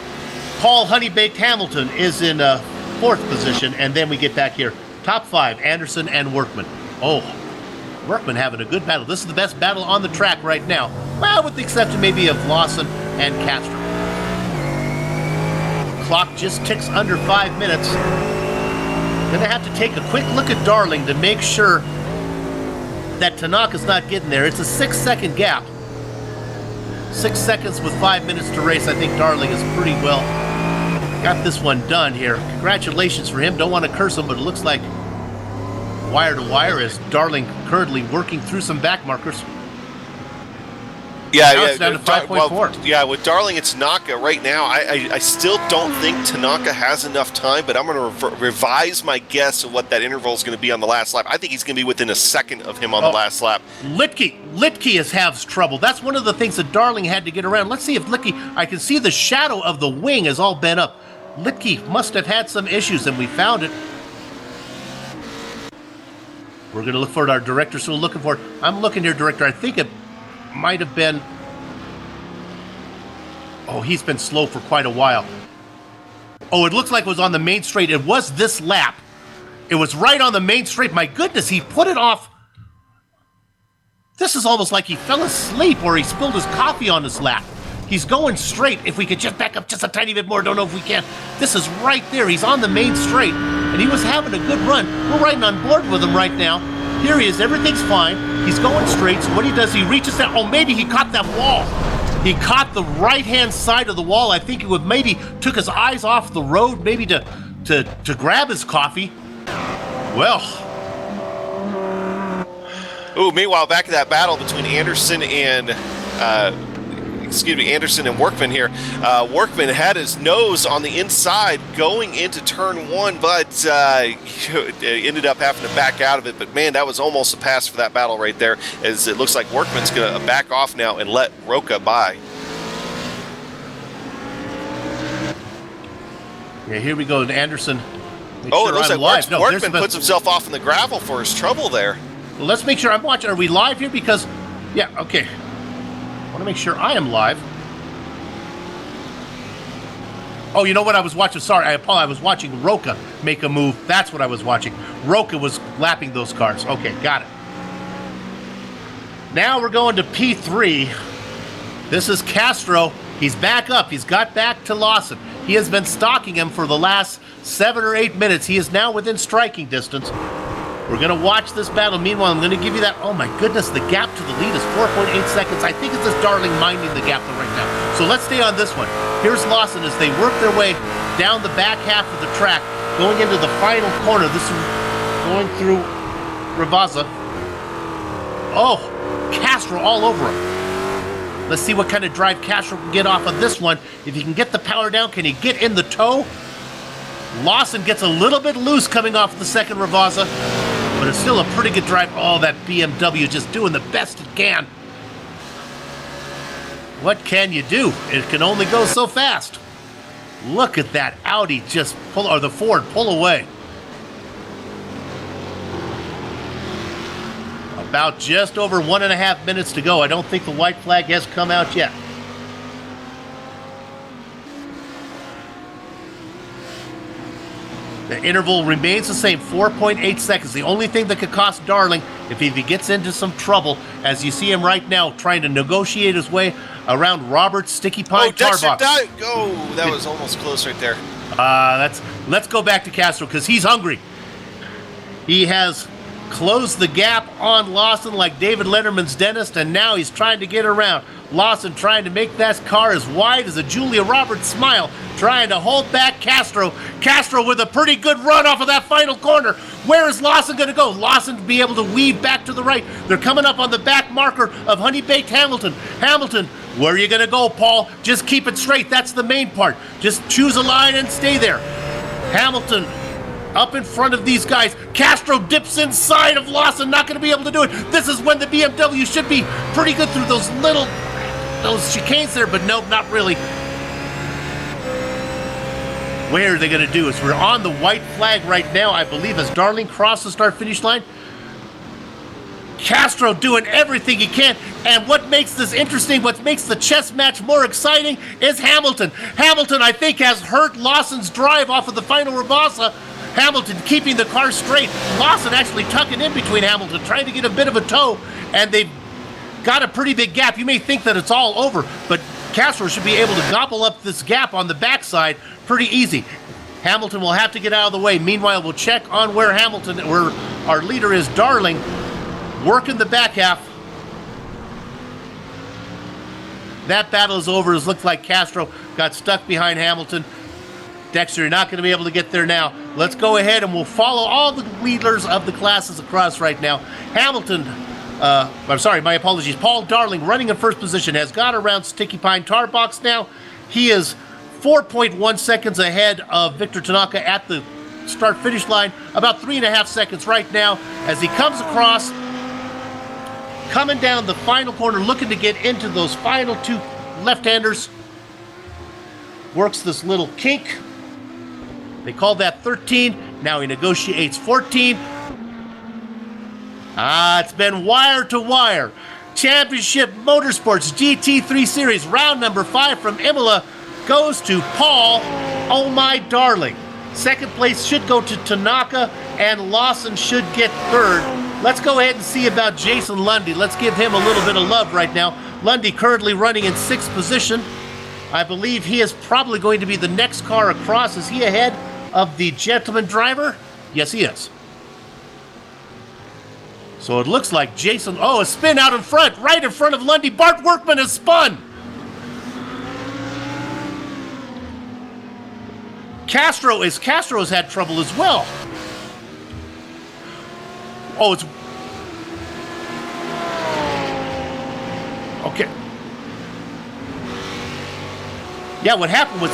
Paul Honeybaked Hamilton is in fourth position, and then we get back here. Top five, Anderson and Workman. Oh, Workman having a good battle. This is the best battle on the track right now. Well, with the exception maybe of Lawson and Castro. Clock just ticks under 5 minutes. Gonna have to take a quick look at Darling to make sure that Tanaka's not getting there. It's a 6-second gap. 6 seconds with 5 minutes to race. I think Darling is pretty well got this one done here. Congratulations for him. Don't want to curse him, but it looks like wire to wire is Darling currently working through some back markers. Yeah, now it's down to 5.4. With Darling and Tanaka right now, I still don't think Tanaka has enough time, but I'm going to revise my guess of what that interval is going to be on the last lap. I think he's going to be within a second of him on the last lap. Litke has trouble. That's one of the things that Darling had to get around. Let's see if Litke, I can see the shadow of the wing is all bent up. Litke must have had some issues, and we found it. We're going to look for it. Our director, so we're looking for it. I'm looking here, director. I think it might have been... Oh, he's been slow for quite a while. Oh, it looks like it was on the main straight. It was this lap. It was right on the main straight. My goodness, he put it off. This is almost like he fell asleep or he spilled his coffee on his lap. He's going straight. If we could just back up just a tiny bit more, don't know if we can. This is right there. He's on the main straight, and he was having a good run. We're riding on board with him right now. Here he is. Everything's fine. He's going straight, so what he does, he reaches down. Oh, maybe he caught that wall. He caught the right-hand side of the wall. I think he would maybe took his eyes off the road, maybe to grab his coffee. Well, Ooh, meanwhile, back in that battle between Anderson and Workman here. Workman had his nose on the inside going into turn 1, but ended up having to back out of it. But man, that was almost a pass for that battle right there, as it looks like Workman's going to back off now and let Roca by. Yeah, here we go, Anderson. It looks like Workman puts himself off in the gravel for his trouble there. Well, let's make sure I'm watching. Are we live here? Because, yeah, okay. I want to make sure I am live. Oh, you know what I was watching? Sorry, I was watching Roca make a move. That's what I was watching. Roca was lapping those cars. Okay, got it. Now we're going to P3. This is Castro. He's back up. He's got back to Lawson. He has been stalking him for the last 7 or 8 minutes. He is now within striking distance. We're going to watch this battle. Meanwhile, I'm going to give you that. Oh, my goodness. The gap to the lead is 4.8 seconds. I think it's this Darling minding the gap right now. So let's stay on this one. Here's Lawson as they work their way down the back half of the track, going into the final corner. This is going through Ravazza. Oh, Castro all over him. Let's see what kind of drive Castro can get off of this one. If he can get the power down, can he get in the toe? Lawson gets a little bit loose coming off the second Ravazza, but it's still a pretty good drive. Oh, that BMW just doing the best it can. What can you do? It can only go so fast. Look at that Audi just pull, or the Ford pull away. About just over 1.5 minutes to go. I don't think the white flag has come out yet. The interval remains the same, 4.8 seconds. The only thing that could cost Darling if he gets into some trouble, as you see him right now trying to negotiate his way around Robert's Sticky Pine tar box. Oh, that was almost close right there. Let's go back to Castro because he's hungry. He has closed the gap on Lawson like David Letterman's dentist, and now he's trying to get around. Lawson trying to make that car as wide as a Julia Roberts smile, trying to hold back Castro. Castro with a pretty good run off of that final corner. Where is Lawson going to go? Lawson to be able to weave back to the right. They're coming up on the back marker of Honey Baked Hamilton. Hamilton, where are you going to go, Paul? Just keep it straight. That's the main part. Just choose a line and stay there. Hamilton up in front of these guys. Castro dips inside of Lawson, not going to be able to do it. This is when the BMW should be pretty good through those chicanes there, but nope, not really. Where are they going to do is we're on the white flag right now, I believe, as Darling crosses the start-finish line. Castro doing everything he can, and what makes this interesting, what makes the chess match more exciting is Hamilton. Hamilton, I think, has hurt Lawson's drive off of the final Ravazza. Hamilton keeping the car straight. Lawson actually tucking in between Hamilton, trying to get a bit of a tow, and they've got a pretty big gap. You may think that it's all over, but Castro should be able to gobble up this gap on the backside pretty easy. Hamilton will have to get out of the way. Meanwhile, we'll check on where our leader is, Darling, working the back half. That battle is over. It looks like Castro got stuck behind Hamilton. Dexter, you're not going to be able to get there now. Let's go ahead and we'll follow all the leaders of the classes across right now. Hamilton, I'm sorry, my apologies. Paul Darling running in first position has got around Sticky Pine tar box now. He is 4.1 seconds ahead of Victor Tanaka at the start-finish line. About 3.5 seconds right now as he comes across, coming down the final corner, looking to get into those final two left-handers. Works this little kink. They call that 13. Now he negotiates 14. It's been wire to wire. Championship Motorsports GT3 Series, round number 5 from Imola goes to Paul, oh my darling. Second place should go to Tanaka, and Lawson should get third. Let's go ahead and see about Jason Lundy. Let's give him a little bit of love right now. Lundy currently running in 6th position. I believe he is probably going to be the next car across. Is he ahead of the gentleman driver? Yes, he is. So it looks like Jason, a spin out in front, right in front of Lundy. Bart Workman has spun. Castro has had trouble as well. Okay. Yeah, what happened was,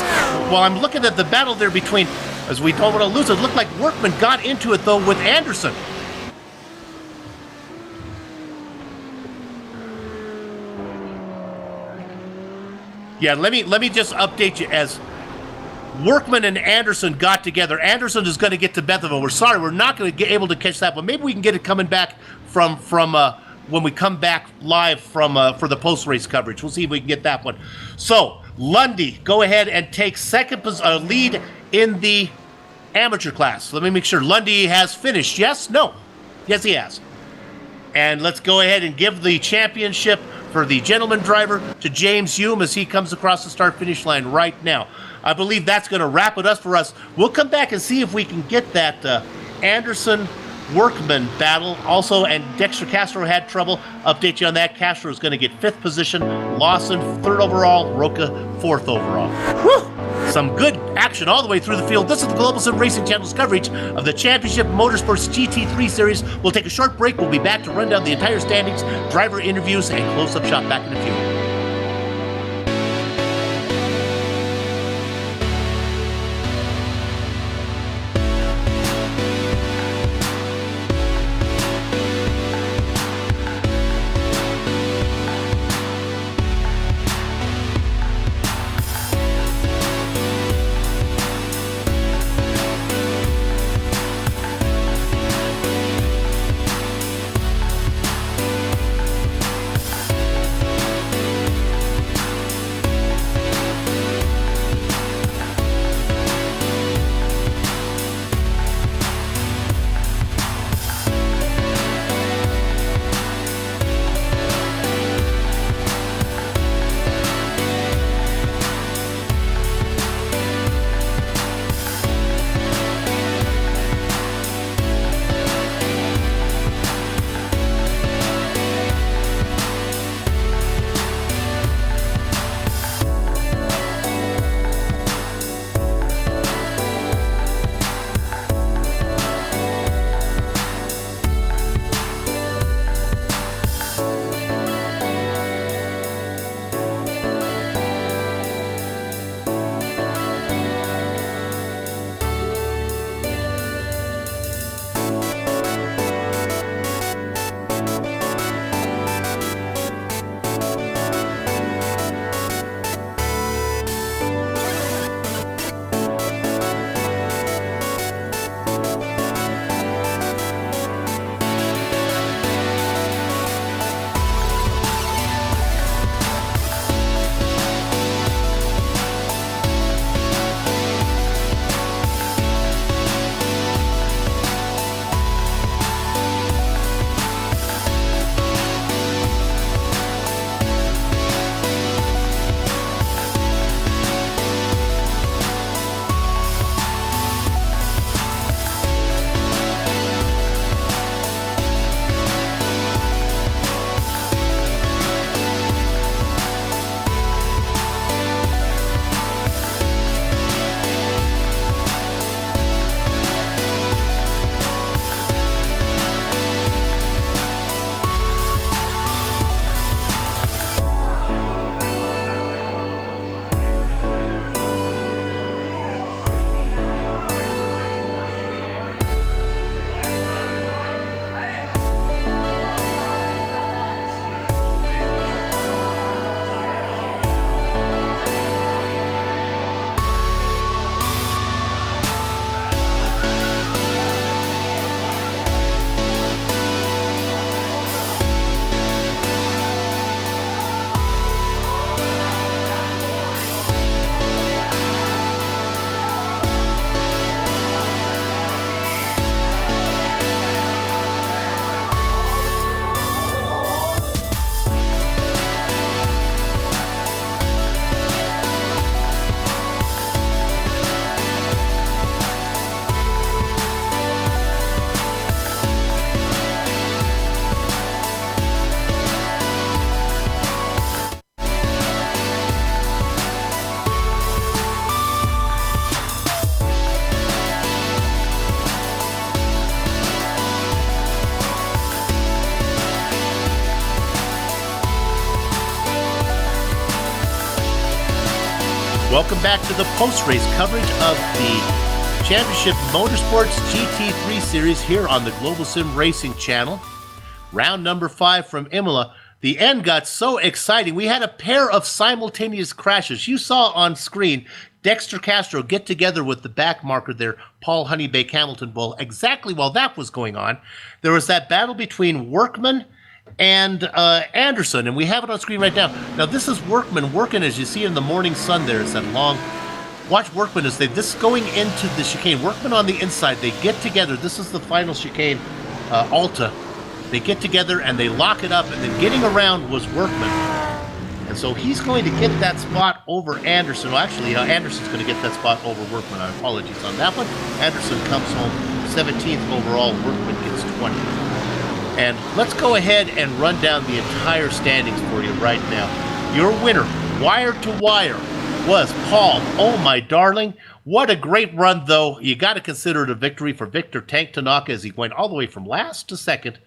well, I'm looking at the battle there between, as we don't want to lose it, looked like Workman got into it, though, with Anderson. Yeah, let me just update you as Workman and Anderson got together. Anderson is going to get to Bethel. We're sorry, we're not going to be able to catch that, but maybe we can get it coming back from when we come back live from for the post-race coverage. We'll see if we can get that one. So, Lundy, go ahead and take lead in the amateur class. Let me make sure. Lundy has finished. Yes? No? Yes, he has. And let's go ahead and give the championship for the gentleman driver to James Hume as he comes across the start-finish line right now. I believe that's going to wrap it up for us. We'll come back and see if we can get that Anderson-Workman battle. Also, and Dexter Castro had trouble. Update you on that. Castro is going to get 5th position. Lawson, 3rd overall. Roca, 4th overall. Whew! Some good action all the way through the field. This is the Global Sim Racing Channel's coverage of the Championship Motorsports GT3 Series. We'll take a short break. We'll be back to run down the entire standings, driver interviews, and close-up shot back in a few. Welcome back to the post-race coverage of the Championship Motorsports GT3 Series here on the Global Sim Racing channel. Round number 5 from Imola. The end got so exciting. We had a pair of simultaneous crashes. You saw on screen Dexter Castro get together with the back marker there, Paul Honeybake Hamilton Bull. Exactly while that was going on, there was that battle between Workman and Anderson, and we have it on screen right now. Now, this is Workman working, as you see in the morning sun there. It's that long... Watch Workman as this is going into the chicane. Workman on the inside. They get together. This is the final chicane, Alta. They get together and they lock it up, and then getting around was Workman. And so he's going to get that spot over Anderson. Well, actually, Anderson's going to get that spot over Workman. I apologize on that one. Anderson comes home 17th overall. Workman gets 20th. And let's go ahead and run down the entire standings for you right now. Your winner, wire to wire, was Paul. Oh, my darling. What a great run, though. You got to consider it a victory for Victor Tank Tanaka as he went all the way from last to second,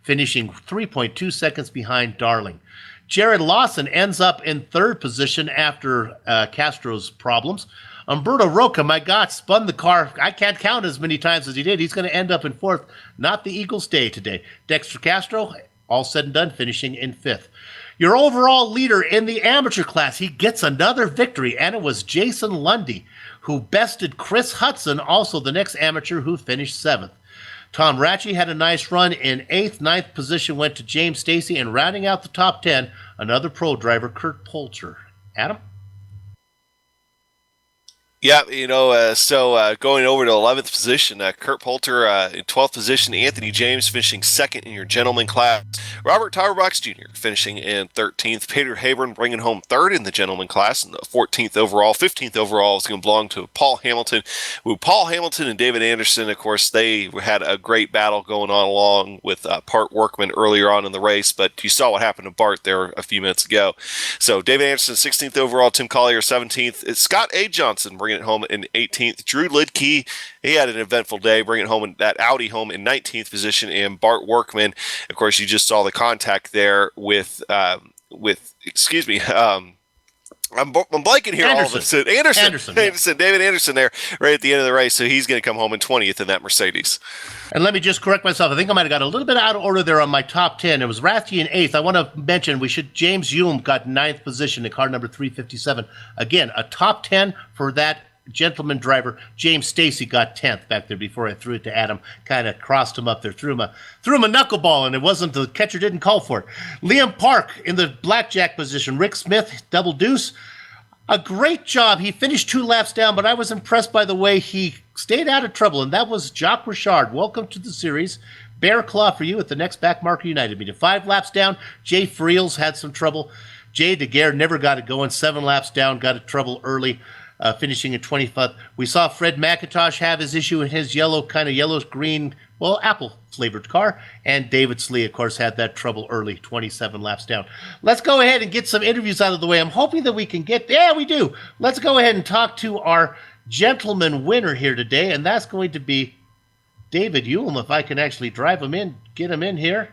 finishing 3.2 seconds behind Darling. Jared Lawson ends up in third position after Castro's problems. Umberto Roca, my God, spun the car. I can't count as many times as he did. He's going to end up in fourth. Not the Eagles' day today. Dexter Castro, all said and done, finishing in fifth. Your overall leader in the amateur class, he gets another victory, and it was Jason Lundy, who bested Chris Hudson, also the next amateur, who finished seventh. Tom Ratchey had a nice run in eighth. Ninth position went to James Stacy, and rounding out the top 10, another pro driver, Kurt Poulter. Adam? Yeah, going over to 11th position, Kurt Poulter in 12th position, Anthony James finishing second in your gentleman class, Robert Tauberbach Jr. finishing in 13th, Peter Haber bringing home third in the gentleman class, and the 14th overall. 15th overall is going to belong to Paul Hamilton. Paul Hamilton and David Anderson, of course, they had a great battle going on along with Bart Workman earlier on in the race, but you saw what happened to Bart there a few minutes ago. So David Anderson, 16th overall, Tim Collier, 17th. It's Scott A. Johnson bringing it home in 18th. Drew Lidkey, he had an eventful day, bringing home that Audi home in 19th position. And Bart Workman, of course, you just saw the contact there with excuse me, I'm blanking here. All of a sudden. Anderson, David Anderson there right at the end of the race. So he's going to come home in 20th in that Mercedes. And let me just correct myself. I think I might have got a little bit out of order there on my top 10. It was Rathje in 8th. I want to mention James Hume got 9th position in car number 357. Again, a top 10 for that gentleman driver. James Stacy got 10th back there before I threw it to Adam. Kind of crossed him up there, threw him a knuckleball, and it wasn't, the catcher didn't call for it. Liam Park in the blackjack position. Rick Smith, double deuce. A great job. He finished 2 laps down, but I was impressed by the way he stayed out of trouble, and that was Jacques Richard. Welcome to the series. Bear claw for you at the next Backmarker United meeting. 5 laps down, Jay Friels had some trouble. Jay DeGuerre never got it going. 7 laps down, got in trouble early, finishing in 25th. We saw Fred McIntosh have his issue in his yellowish-green, apple-flavored car. And David Slee, of course, had that trouble early, 27 laps down. Let's go ahead and get some interviews out of the way. I'm hoping that we can get... Yeah, we do. Let's go ahead and talk to our gentleman winner here today, and that's going to be David Hume, if I can actually drive him in, get him in here.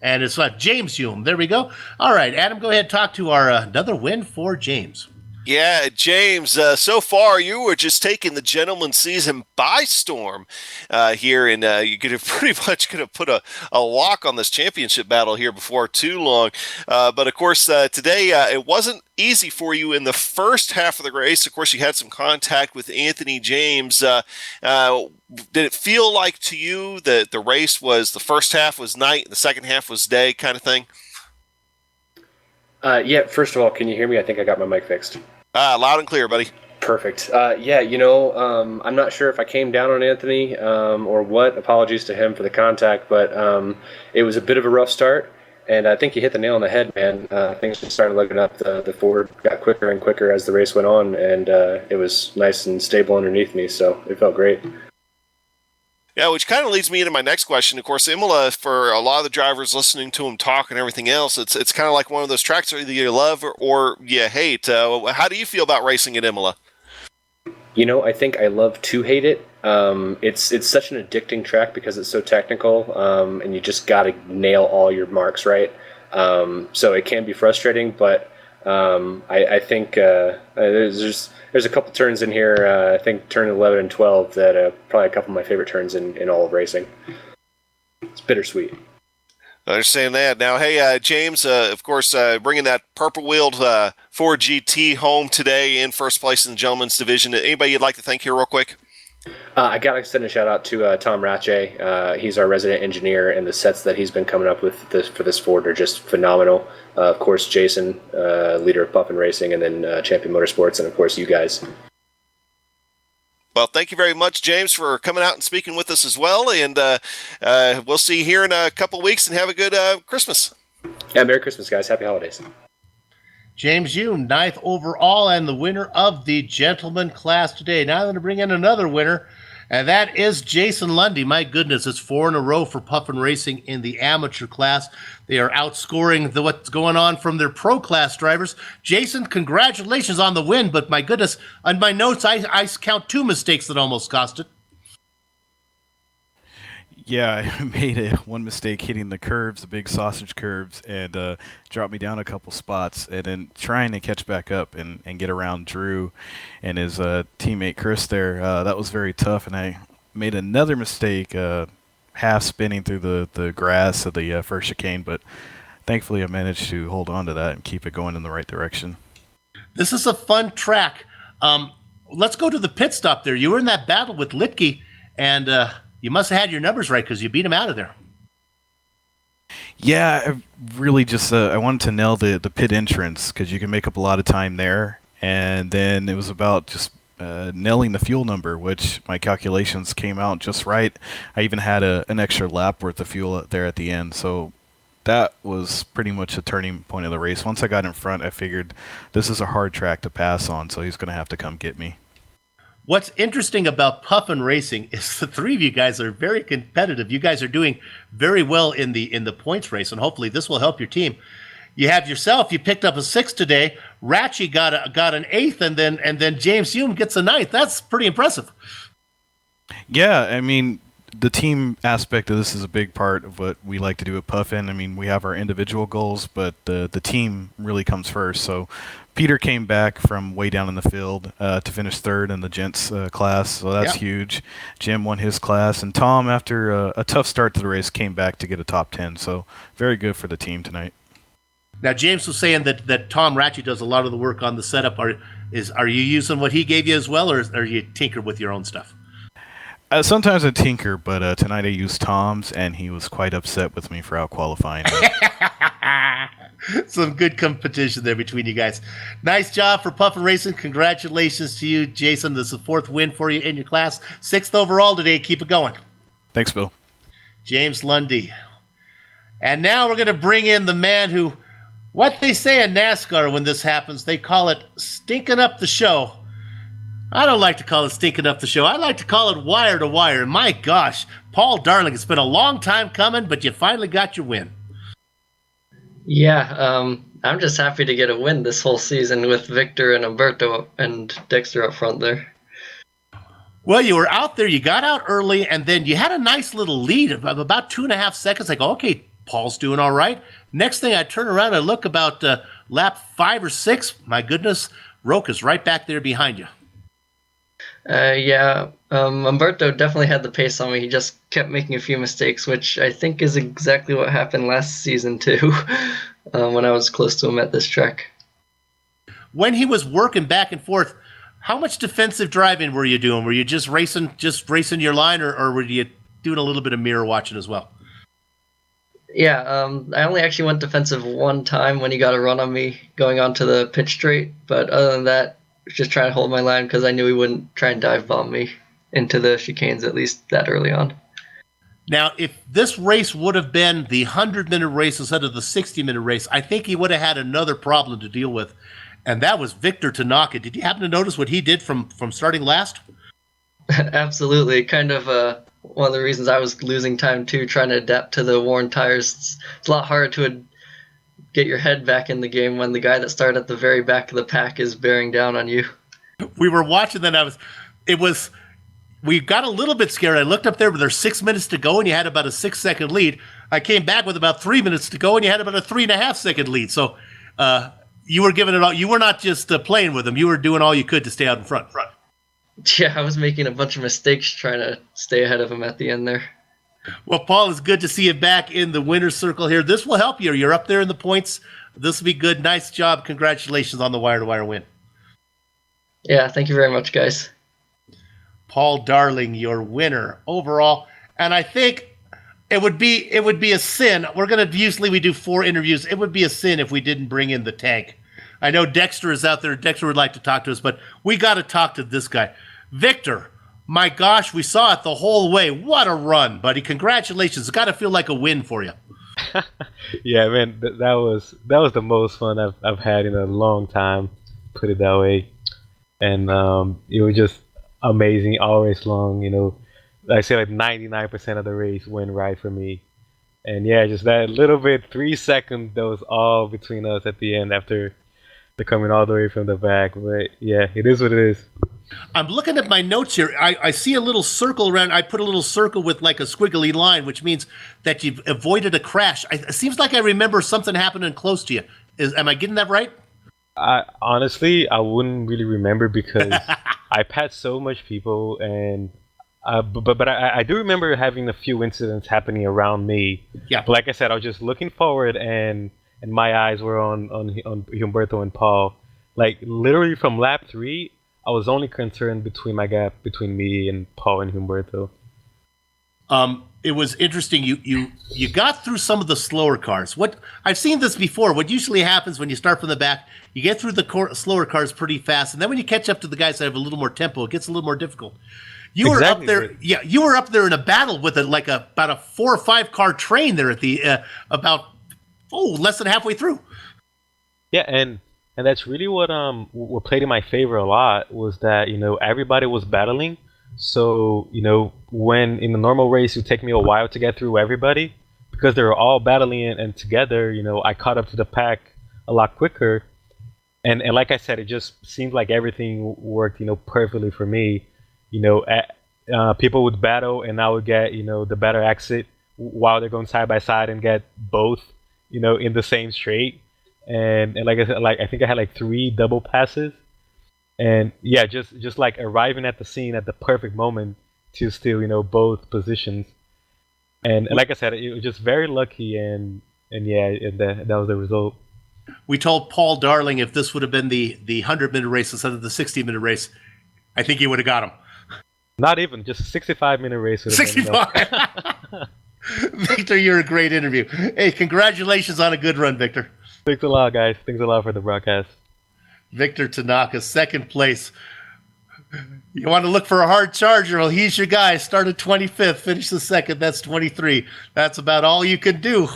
And it's James Hume. There we go. All right, Adam, go ahead and talk to our another win for James. Yeah, James, so far you were just taking the gentleman season by storm here, and you could have pretty much put a lock on this championship battle here before too long. But, of course, today it wasn't easy for you in the first half of the race. Of course, you had some contact with Anthony James. Did it feel like to you that the race was, the first half was night and the second half was day kind of thing? Yeah, first of all, can you hear me? I think I got my mic fixed. Loud and clear, buddy. Perfect. I'm not sure if I came down on Anthony or what. Apologies to him for the contact, but it was a bit of a rough start, and I think you hit the nail on the head, man. Things just started looking up. The Ford got quicker and quicker as the race went on, and it was nice and stable underneath me, so it felt great. Yeah, which kind of leads me into my next question. Of course, Imola, for a lot of the drivers listening to him talk and everything else, it's kind of like one of those tracks that either you love or you hate. How do you feel about racing at Imola? I think I love to hate it. It's such an addicting track because it's so technical, and you just got to nail all your marks right. So it can be frustrating, but I think there's a couple turns in here. I think turn 11 and 12 that are probably a couple of my favorite turns in all of racing. It's bittersweet. I understand that. Now, hey, James, of course, bringing that purple-wheeled Ford GT home today in first place in the gentlemen's division. Anybody you'd like to thank here real quick? I got to send a shout-out to Tom Ratche. He's our resident engineer, and the sets that he's been coming up with for this Ford are just phenomenal. Of course, Jason, leader of Puffin Racing, and then Champion Motorsports, and, of course, you guys. Well, thank you very much, James, for coming out and speaking with us as well. And we'll see you here in a couple of weeks, and have a good Christmas. Yeah, Merry Christmas, guys. Happy holidays. James Yoon, 9th overall and the winner of the gentleman class today. Now I'm going to bring in another winner, and that is Jason Lundy. My goodness, it's 4 in a row for Puffin Racing in the amateur class. They are outscoring what's going on from their pro class drivers. Jason, congratulations on the win, but my goodness, on my notes, I count 2 mistakes that almost cost it. Yeah, I made one mistake hitting the curves, the big sausage curves, and dropped me down a couple spots. And then trying to catch back up and get around Drew and his teammate Chris there, that was very tough. And I made another mistake, half spinning through the grass of the first chicane, but thankfully I managed to hold on to that and keep it going in the right direction. This is a fun track. Let's go to the pit stop there. You were in that battle with Litke, and you must have had your numbers right because you beat him out of there. Yeah, I really just I wanted to nail the pit entrance because you can make up a lot of time there. And then it was about just nailing the fuel number, which my calculations came out just right. I even had an extra lap worth of fuel there at the end. So that was pretty much the turning point of the race. Once I got in front, I figured this is a hard track to pass on, so he's going to have to come get me. What's interesting about Puffin Racing is the 3 of you guys are very competitive. You guys are doing very well in the points race, and hopefully this will help your team. You have yourself, you picked up a 6th today. Ratchy got an 8th, and then James Hume gets a 9th. That's pretty impressive. Yeah, I mean, the team aspect of this is a big part of what we like to do at Puffin. I mean, we have our individual goals, but the team really comes first. So Peter came back from way down in the field to finish 3rd in the gents class, so that's huge. Jim won his class, and Tom, after a tough start to the race, came back to get a top 10. So very good for the team tonight. Now, James was saying that Tom Ratchy does a lot of the work on the setup. Are you using what he gave you as well, or are you tinker with your own stuff? Sometimes I tinker, but tonight I used Tom's, and he was quite upset with me for out-qualifying. Some good competition there between you guys. Nice job for Puffin Racing. Congratulations to you, Jason. This is the 4th win for you in your class. 6th overall today. Keep it going. Thanks, Bill. James Lundy. And now we're going to bring in the man who, what they say in NASCAR when this happens, they call it stinking up the show. I don't like to call it stinking up the show. I like to call it wire to wire. My gosh, Paul Darling, it's been a long time coming, but you finally got your win. Yeah, I'm just happy to get a win this whole season with Victor and Umberto and Dexter up front there. Well, you were out there, you got out early, and then you had a nice little lead of about 2.5 seconds. I go, okay, Paul's doing all right. Next thing I turn around, I look about lap 5 or 6. My goodness, Roca's right back there behind you. Umberto definitely had the pace on me. He just kept making a few mistakes, which I think is exactly what happened last season too, when I was close to him at this track. When he was working back and forth, how much defensive driving were you doing? Were you just racing your line, or were you doing a little bit of mirror watching as well? Yeah, I only actually went defensive one time when he got a run on me going onto the pitch straight, but other than that, just trying to hold my line because I knew he wouldn't try and dive bomb me into the chicanes, at least that early on. Now, if this race would have been the 100-minute race instead of the 60-minute race, I think he would have had another problem to deal with, and that was Victor Tanaka. Did you happen to notice what he did from starting last? Absolutely. Kind of one of the reasons I was losing time, too, trying to adapt to the worn tires. It's a lot harder to get your head back in the game when the guy that started at the very back of the pack is bearing down on you. We were watching that. We got a little bit scared. I looked up there, but there's 6 minutes to go, and you had about a 6-second lead. I came back with about 3 minutes to go, and you had about a 3.5-second lead. So you were giving it all. You were not just playing with him. You were doing all you could to stay out in front. Yeah, I was making a bunch of mistakes trying to stay ahead of him at the end there. Well, Paul, it's good to see you back in the winner's circle here. This will help you. You're up there in the points. This will be good. Nice job. Congratulations on the wire-to-wire win. Yeah, thank you very much, guys. Paul Darling, your winner overall. And I think it would be a sin. Usually we do 4 interviews. It would be a sin if we didn't bring in the tank. I know Dexter is out there. Dexter would like to talk to us, but we got to talk to this guy. Victor, my gosh, we saw it the whole way. What a run, buddy. Congratulations. It's got to feel like a win for you. Yeah, man, that was the most fun I've had in a long time, put it that way. And it was just amazing all race long, I say like 99% of the race went right for me. And yeah, just that little bit, 3 seconds, that was all between us at the end after the coming all the way from the back. But yeah, it is what it is. I'm looking at my notes here. I see a little circle around. I put a little circle with like a squiggly line, which means that you've avoided a crash. It seems like I remember something happening close to you. Am I getting that right? Honestly, I wouldn't really remember because I passed so much people, and but I do remember having a few incidents happening around me. Yeah. But like I said, I was just looking forward, and my eyes were on Humberto and Paul. Like literally from lap 3, I was only concerned between my gap between me and Paul and Humberto. It was interesting. You got through some of the slower cars. What I've seen this before. What usually happens when you start from the back, you get through the slower cars pretty fast, and then when you catch up to the guys that have a little more tempo, it gets a little more difficult. You were up there. Yeah, you were up there in a battle with about a 4 or 5 car train there at the less than halfway through. Yeah, and that's really what played in my favor a lot was that everybody was battling. So when in the normal race it would take me a while to get through everybody because they were all battling and together. I caught up to the pack a lot quicker, and like I said, it just seemed like everything worked perfectly for me. People would battle and I would get the better exit while they're going side by side and get both in the same straight. And like I said, I think I had like 3 double passes, and yeah, just like arriving at the scene at the perfect moment to steal both positions. And like I said, it was just very lucky, and that was the result. We told Paul Darling if this would have been the 100-minute race instead of the 60-minute race, I think he would have got him. Not even, just a 65-minute race. 65. Victor, you're a great interview. Hey, congratulations on a good run, Victor. Thanks a lot, guys. Thanks a lot for the broadcast. Victor Tanaka, second place. You want to look for a hard charger? Well, he's your guy. Started 25th, finished the second. That's 23. That's about all you can do.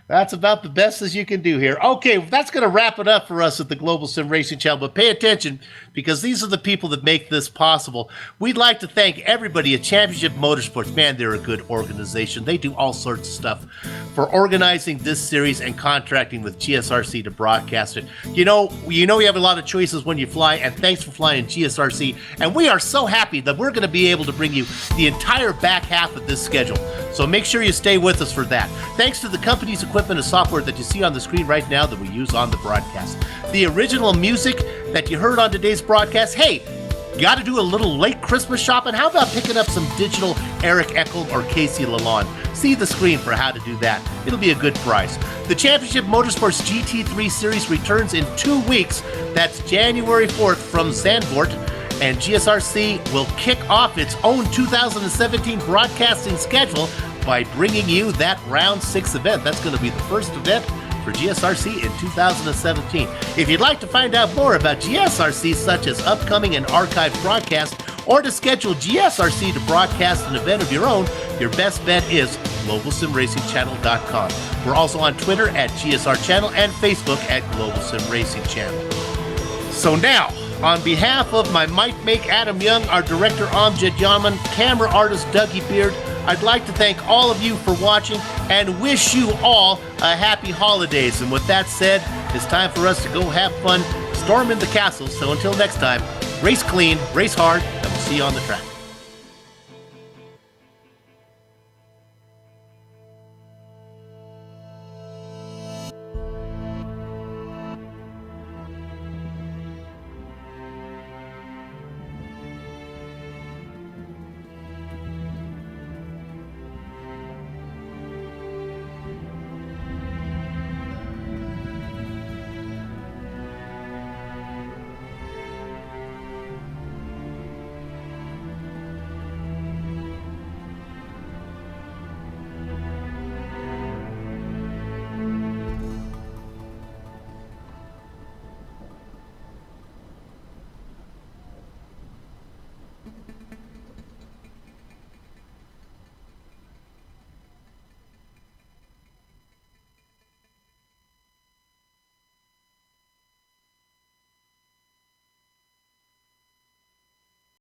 That's about the best as you can do here. Okay, that's going to wrap it up for us at the Global Sim Racing Channel. But pay attention, because these are the people that make this possible. We'd like to thank everybody at Championship Motorsports. Man, they're a good organization. They do all sorts of stuff for organizing this series and contracting with GSRC to broadcast it. You know you have a lot of choices when you fly, and thanks for flying GSRC. And we are so happy that we're going to be able to bring you the entire back half of this schedule. So make sure you stay with us for that. Thanks to the company's equipment and software that you see on the screen right now that we use on the broadcast. The original music that you heard on today's broadcast, hey, you got to do a little late Christmas shopping? How about picking up some digital Eric Eckel or Casey Lalonde? See the screen for how to do that. It'll be a good price. The Championship Motorsports GT3 Series returns in 2 weeks. That's January 4th from Zandvoort. And GSRC will kick off its own 2017 broadcasting schedule by bringing you that Round 6 event. That's going to be the first event for GSRC in 2017. If you'd like to find out more about GSRC, such as upcoming and archived broadcasts, or to schedule GSRC to broadcast an event of your own, your best bet is GlobalSimRacingChannel.com. We're also on Twitter at GSR Channel and Facebook at Global Sim Racing Channel. So now, on behalf of my Might Make Adam Young, our director Amjad Yaman, camera artist Dougie Beard, I'd like to thank all of you for watching and wish you all a happy holidays. And with that said, it's time for us to go have fun, storm in the castle. So until next time, race clean, race hard, and we'll see you on the track.